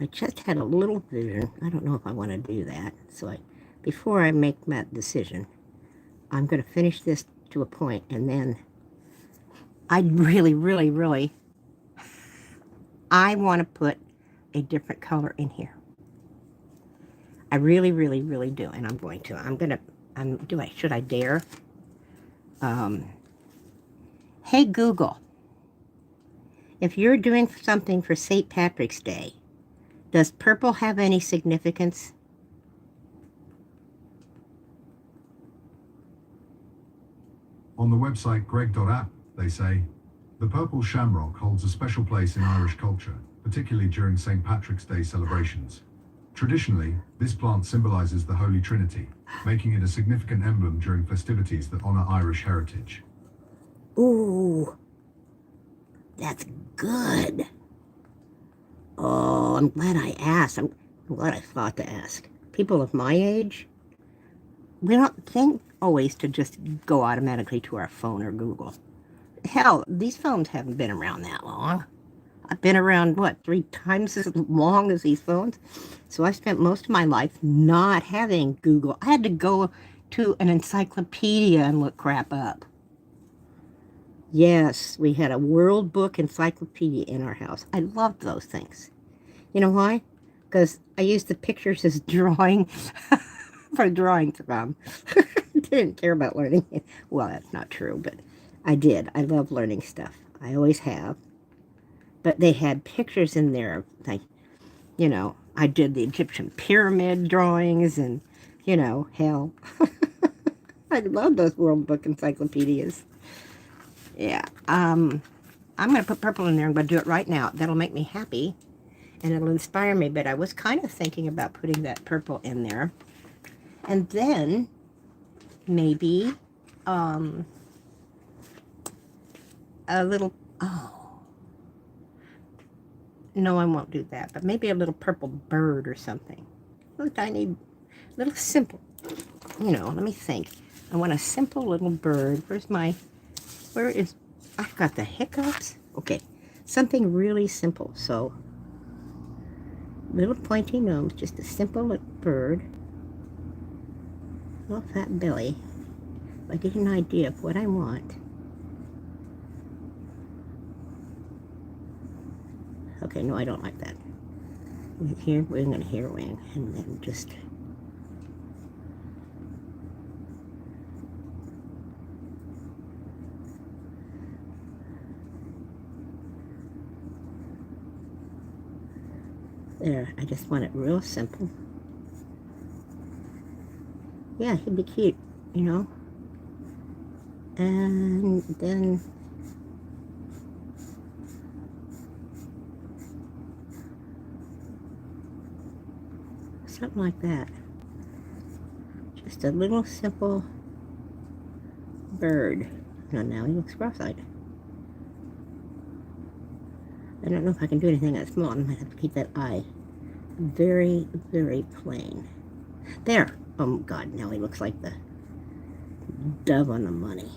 I just had a little vision. I don't know if I want to do that. So before I make that decision, I'm going to finish this to a point, and then I really, really, really, I want to put a different color in here. I really, really, really do, and I'm going to. Should I dare? Hey Google, if you're doing something for St. Patrick's Day, does purple have any significance? On the website greg.app, they say, the purple shamrock holds a special place in Irish culture, particularly during St. Patrick's Day celebrations. Traditionally, this plant symbolizes the Holy Trinity, making it a significant emblem during festivities that honor Irish heritage. Ooh, that's good. Oh, I'm glad I asked. I'm glad I thought to ask. People of my age, we don't think always to just go automatically to our phone or Google. Hell, these phones haven't been around that long. I've been around, what, 3 times as long as these phones? So I spent most of my life not having Google. I had to go to an encyclopedia and look crap up. Yes, we had a World Book encyclopedia in our house. I loved those things. You know why? Because I used the pictures as drawing for drawing from. Didn't care about learning it. Well, that's not true, but I did. I love learning stuff. I always have. But they had pictures in there, like, you know, I did the Egyptian pyramid drawings and, you know, hell. I love those World Book encyclopedias. Yeah, I'm going to put purple in there. I'm going to do it right now. That'll make me happy, and it'll inspire me. But I was kind of thinking about putting that purple in there. And then, maybe, a little, no, I won't do that. But maybe a little purple bird or something. A little tiny, little simple. You know, let me think. I want a simple little bird. I've got the hiccups. Okay, something really simple. So, little pointy nose, just a simple little bird. Little fat belly. If I get an idea of what I want. Okay, no, I don't like that. Here, wing and here wing, and then just... There, I just want it real simple. Yeah, he'd be cute, you know. And then something like that. Just a little simple bird. No, now he looks cross-eyed. I don't know if I can do anything that small. I might have to keep that eye very, very plain. There. Oh, God, now he looks like the dove on the money.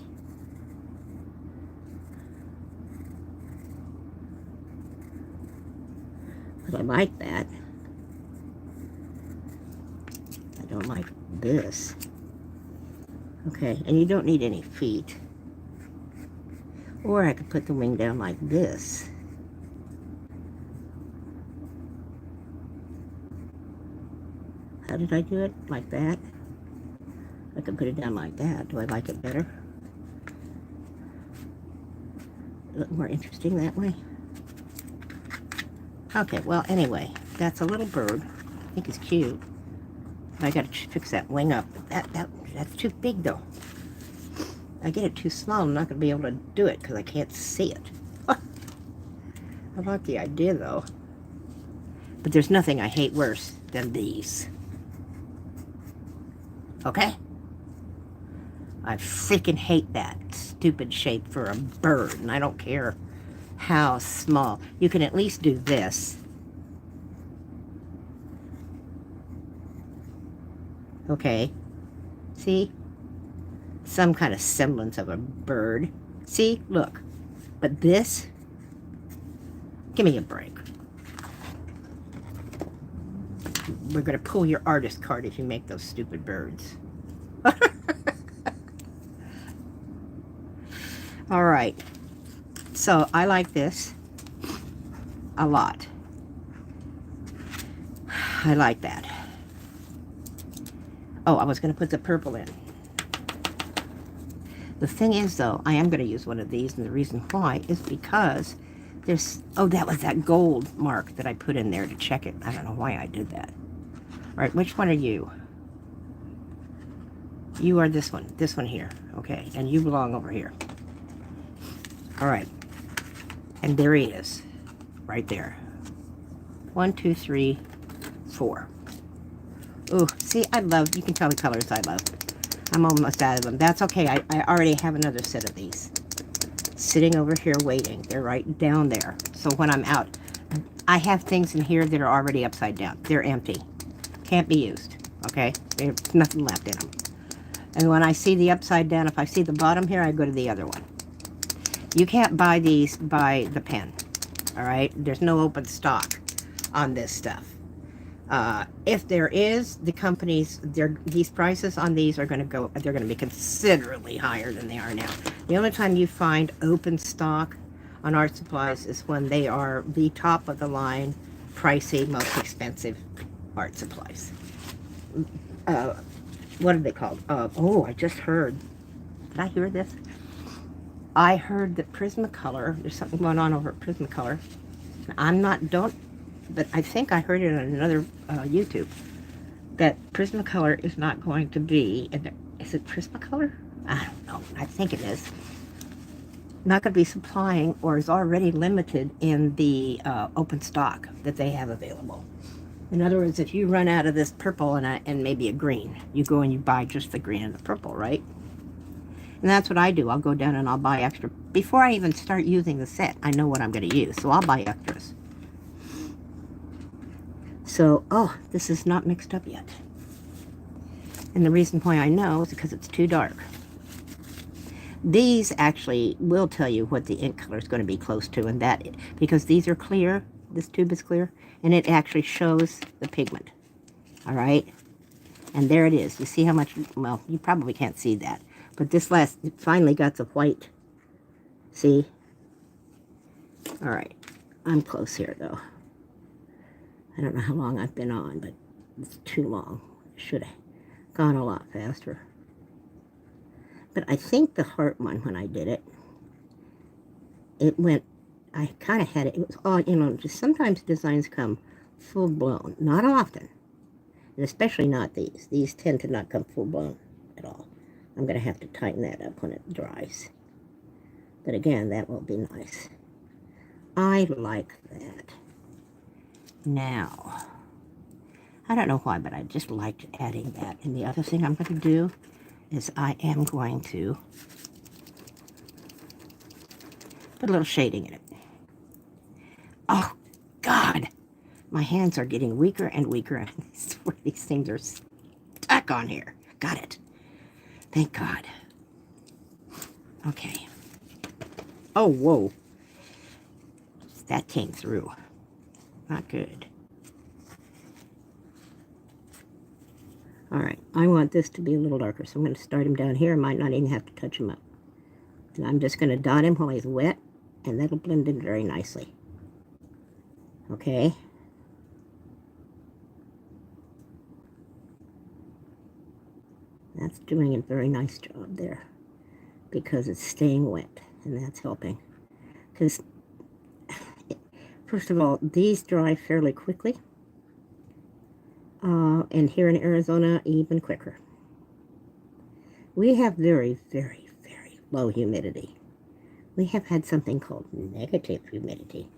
But I like that. I don't like this. Okay, and you don't need any feet. Or I could put the wing down like this. How did I do it? Like that? I could put it down like that. Do I like it better? A little more interesting that way? Okay, well, anyway, that's a little bird. I think it's cute. I gotta fix that wing up. That's too big, though. I get it too small, I'm not gonna be able to do it because I can't see it. I like the idea, though. But there's nothing I hate worse than these. Okay? I freaking hate that stupid shape for a bird, and I don't care how small. You can at least do this. Okay? See? Some kind of semblance of a bird. See? Look. But this? Give me a break. We're going to pull your artist card if you make those stupid birds. All right. So I like this a lot. I like that. Oh, I was going to put the purple in. The thing is, though, I am going to use one of these, and the reason why is because there's... Oh, that was that gold mark that I put in there to check it. I don't know why I did that. All right, which one are you? You are this one here, okay, and you belong over here. All right, and there he is, right there. 1, 2, 3, 4. Ooh, see, I love, you can tell the colors I love. I'm almost out of them. That's okay, I already have another set of these sitting over here waiting. They're right down there. So when I'm out, I have things in here that are already upside down. They're empty. Can't be used, okay? There's nothing left in them. And when I see the upside down, if I see the bottom here, I go to the other one. You can't buy these by the pen, all right? There's no open stock on this stuff. If there is, the companies, these prices on these are going to they're going to be considerably higher than they are now. The only time you find open stock on art supplies is when they are the top of the line, pricey, most expensive art supplies. What are they called? Oh, I just heard. Did I hear this? I heard that Prismacolor, there's something going on over at Prismacolor. But I think I heard it on another YouTube, that Prismacolor is not going to be, is it Prismacolor? I don't know, I think it is. Not going to be supplying, or is already limited in the open stock that they have available. In other words, if you run out of this purple and maybe a green, you go and you buy just the green and the purple, right? And that's what I do. I'll go down and I'll buy extra. Before I even start using the set, I know what I'm going to use, so I'll buy extras. So, oh, this is not mixed up yet. And the reason why I know is because it's too dark. These actually will tell you what the ink color is going to be close to, and that, because these are clear, this tube is clear, and it actually shows the pigment. All right? And there it is. You see how much, well, you probably can't see that. But this it finally got the white. See? All right. I'm close here, though. I don't know how long I've been on, but it's too long. Should have gone a lot faster. But I think the heart one, when I did it, it went, I kind of had it, it was all, you know, just sometimes designs come full blown. Not often. And especially not these. These tend to not come full blown at all. I'm going to have to tighten that up when it dries. But again, that will be nice. I like that. Now, I don't know why, but I just liked adding that. And the other thing I'm going to do is I am going to put a little shading in it. Oh, God. My hands are getting weaker and weaker. I swear these things are stuck on here. Got it. Thank God. Okay. Oh, whoa. That came through. Not good. All right. I want this to be a little darker, so I'm going to start him down here. I might not even have to touch him up. And I'm just going to dot him while he's wet, and that'll blend in very nicely. Okay. That's doing a very nice job there because it's staying wet, and that's helping. Because, first of all, these dry fairly quickly, and here in Arizona, even quicker. We have very, very, very low humidity. We have had something called negative humidity.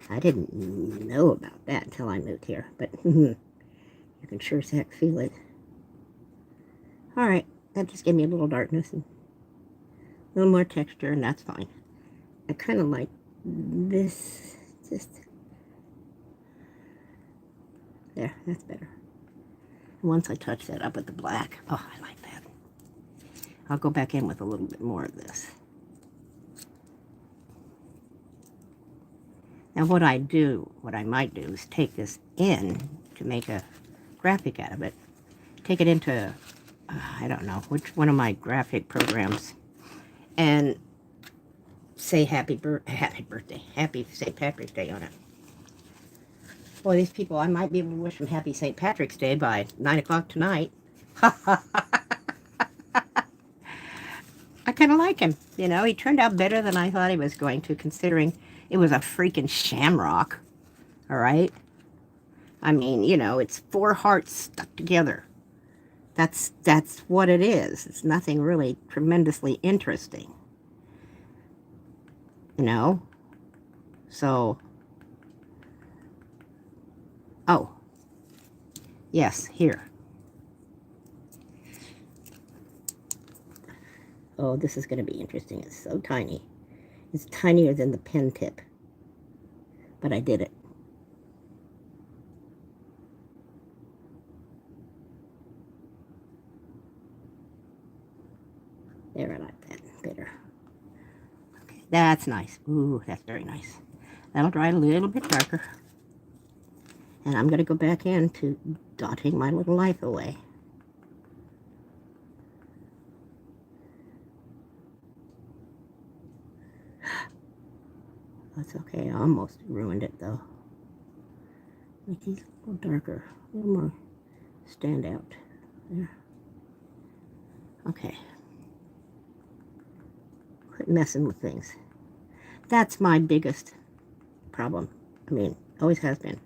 I didn't know about that until I moved here, but you can sure as heck feel it. All right, that just gave me a little darkness and a little more texture, and that's fine. I kind of like this, just there, that's better. And once I touch that up with the black, oh, I like that. I'll go back in with a little bit more of this. Now what I might do is take this in to make a graphic out of it. Take it into, I don't know, which one of my graphic programs, and say happy birthday, happy St. Patrick's Day on it. Boy, these people, I might be able to wish them happy St. Patrick's Day by 9 o'clock tonight. I kind of like him. You know, he turned out better than I thought he was going to, considering it was a freaking shamrock. All right? I mean, you know, it's 4 hearts stuck together. That's what it is. It's nothing really tremendously interesting. You know? So, oh, yes, here. Oh, this is going to be interesting. It's so tiny. It's tinier than the pen tip. But I did it. There, I like that better. Okay, that's nice. Ooh, that's very nice. That'll dry a little bit darker. And I'm going to go back into dotting my little life away. That's okay. I almost ruined it, though. Make these a little darker. A little more stand out. There. Okay. Quit messing with things. That's my biggest problem. I mean, always has been.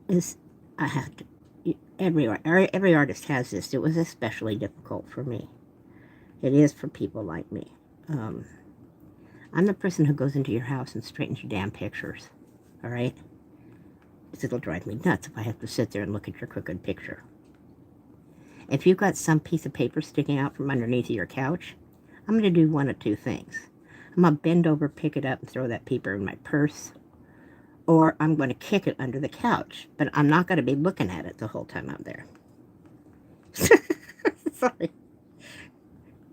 Is I have to. Every artist has this. It was especially difficult for me. It is for people like me. I'm the person who goes into your house and straightens your damn pictures. All right? It'll drive me nuts if I have to sit there and look at your crooked picture. If you've got some piece of paper sticking out from underneath your couch, I'm going to do one of two things. I'm going to bend over, pick it up, and throw that paper in my purse. Or I'm going to kick it under the couch. But I'm not going to be looking at it the whole time I'm there. Sorry.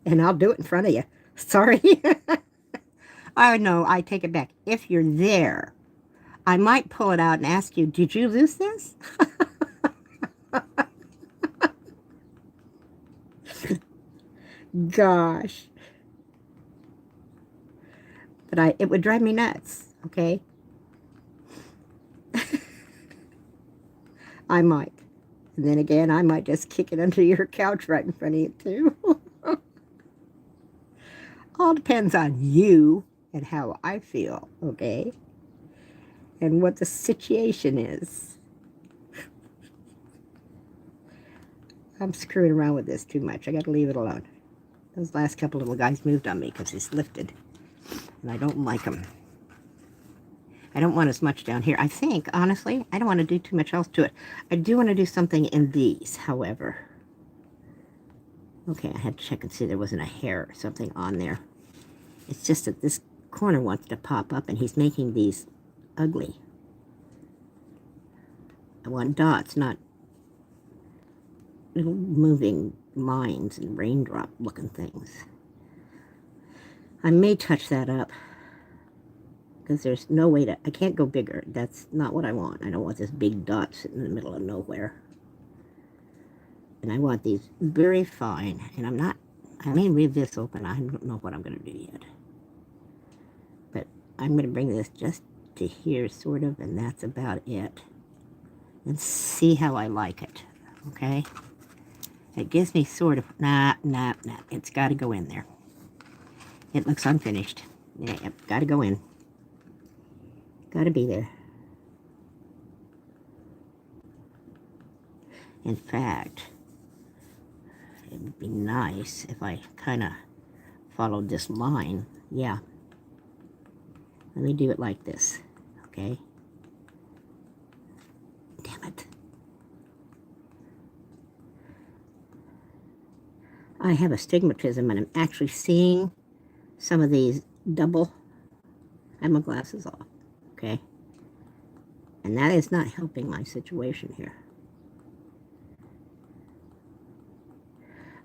And I'll do it in front of you. Sorry. Oh, no, I take it back. If you're there, I might pull it out and ask you, did you lose this? Gosh. But it would drive me nuts, okay? I might. And then again, I might just kick it under your couch right in front of you, too. All depends on you and how I feel, okay? and what the situation is. I'm screwing around with this too much. I got to leave it alone. Those last couple little guys moved on me because he's lifted, and I don't like them. I don't want as much down here. I think, honestly, I don't want to do too much else to it. I do want to do something in these, however. Okay, I had to check and see there wasn't a hair or something on there. It's just that this corner wants to pop up, and he's making these ugly. I want dots, not little moving lines and raindrop looking things. I may touch that up because there's no way to, I can't go bigger. That's not what I want. I don't want this big dot sitting in the middle of nowhere. And I want these very fine, and I may leave this open. I don't know what I'm going to do yet. But I'm going to bring this just to here, sort of, and that's about it. And see how I like it, okay? It gives me sort of, nah, it's got to go in there. It looks unfinished. Yeah, got to go in. Got to be there. In fact, it would be nice if I kind of followed this line. Yeah. Let me do it like this, okay? Damn it. I have astigmatism, and I'm actually seeing some of these double. I have my glasses off, okay? And that is not helping my situation here.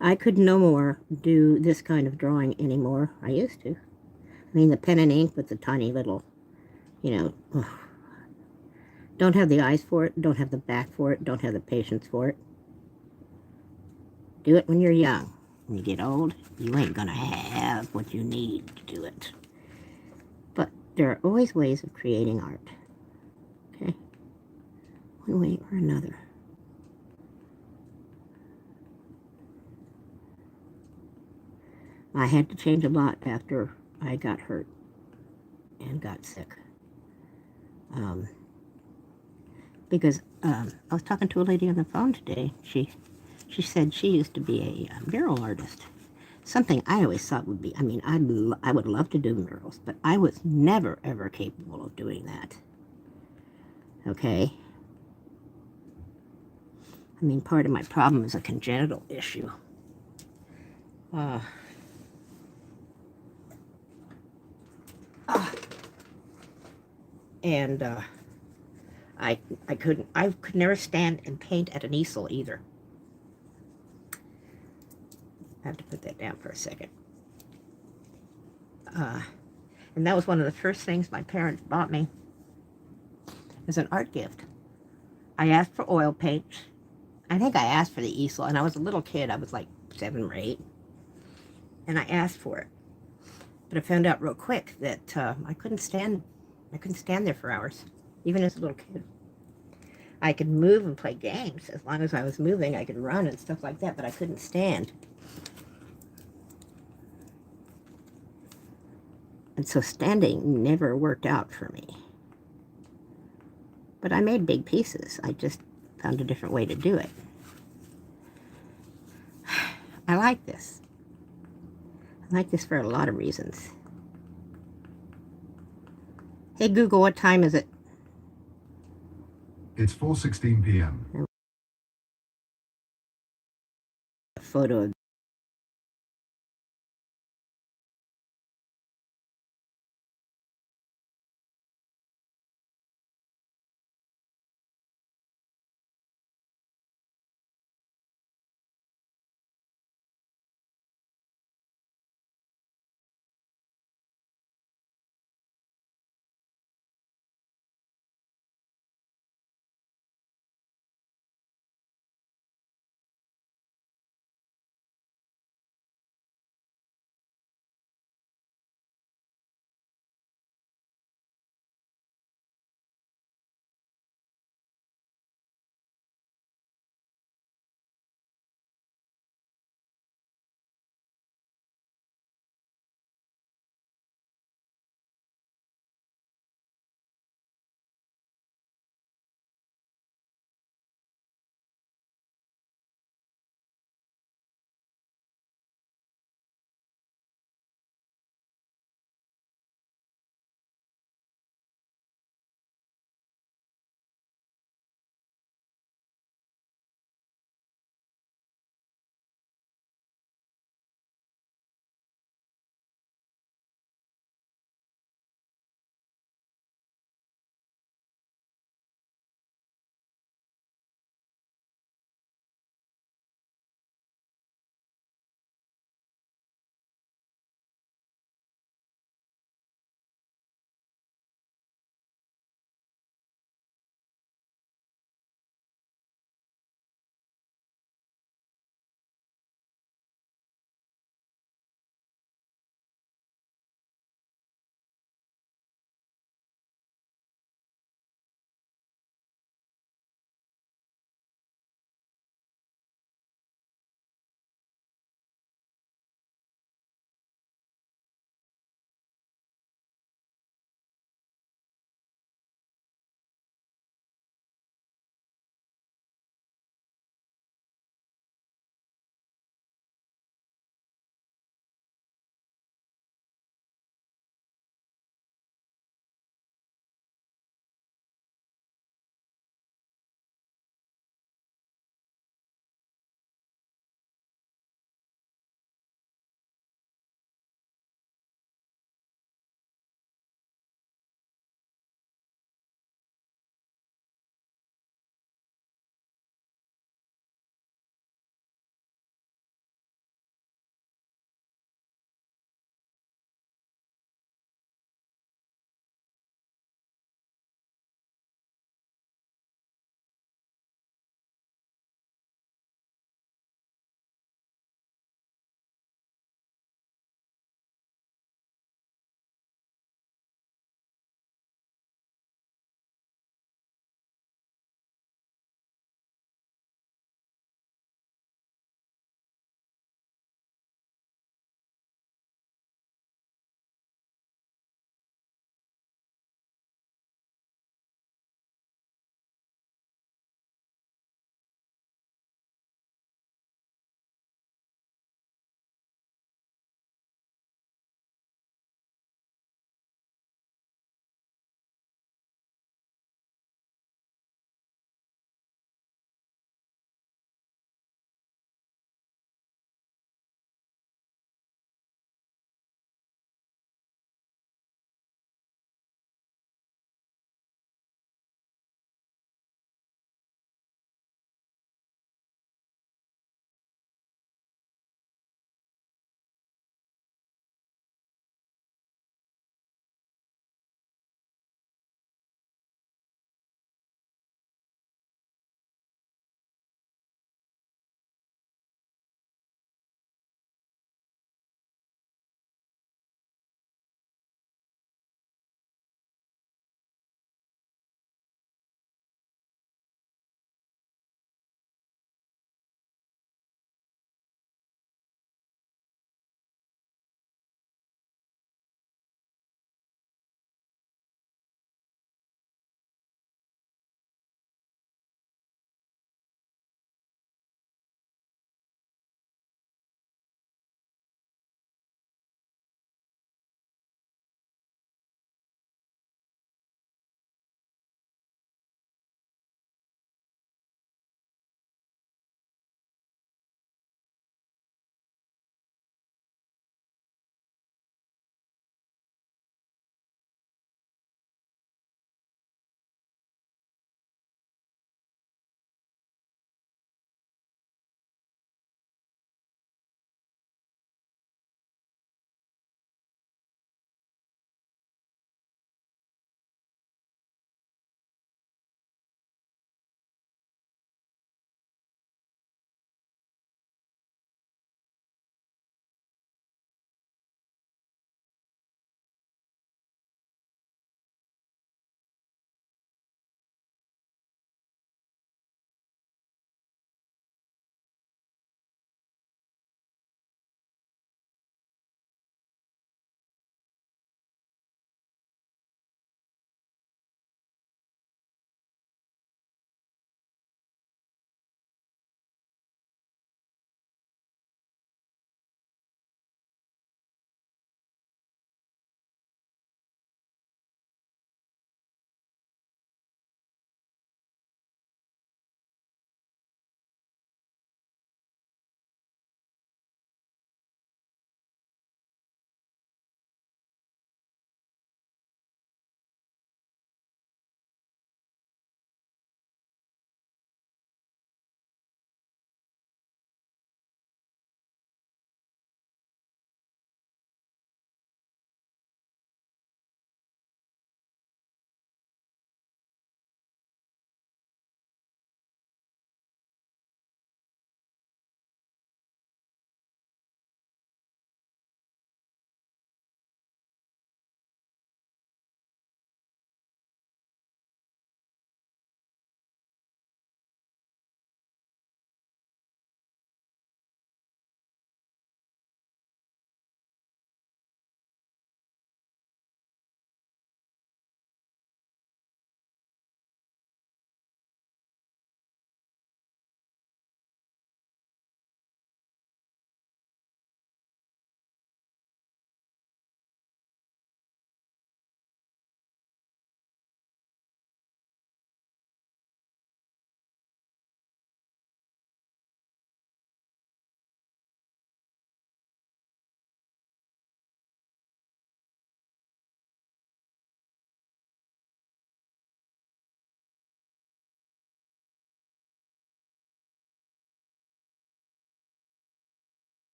I could no more do this kind of drawing anymore. I used to. I mean, the pen and ink with the tiny little, you know, ugh. Don't have the eyes for it, don't have the back for it, don't have the patience for it. Do it when you're young. When you get old, you ain't gonna have what you need to do it. But there are always ways of creating art. Okay? One way or another. I had to change a lot after I got hurt and got sick. Because I was talking to a lady on the phone today. She said she used to be a mural artist. Something I always thought would be, I mean, I would love to do murals, but I was never, ever capable of doing that. Okay? I mean, part of my problem is a congenital issue. And I could never stand and paint at an easel either. I have to put that down for a second. And that was one of the first things my parents bought me as an art gift. I asked for oil paints. I think I asked for the easel, and I was a little kid. I was like 7 or 8. And I asked for it. But I found out real quick that I couldn't stand there for hours, even as a little kid. I could move and play games. As long as I was moving, I could run and stuff like that, but I couldn't stand. And so standing never worked out for me. But I made big pieces. I just found a different way to do it. I like this. I like this for a lot of reasons. Hey Google, what time is it? It's 4:16 p.m. A photo of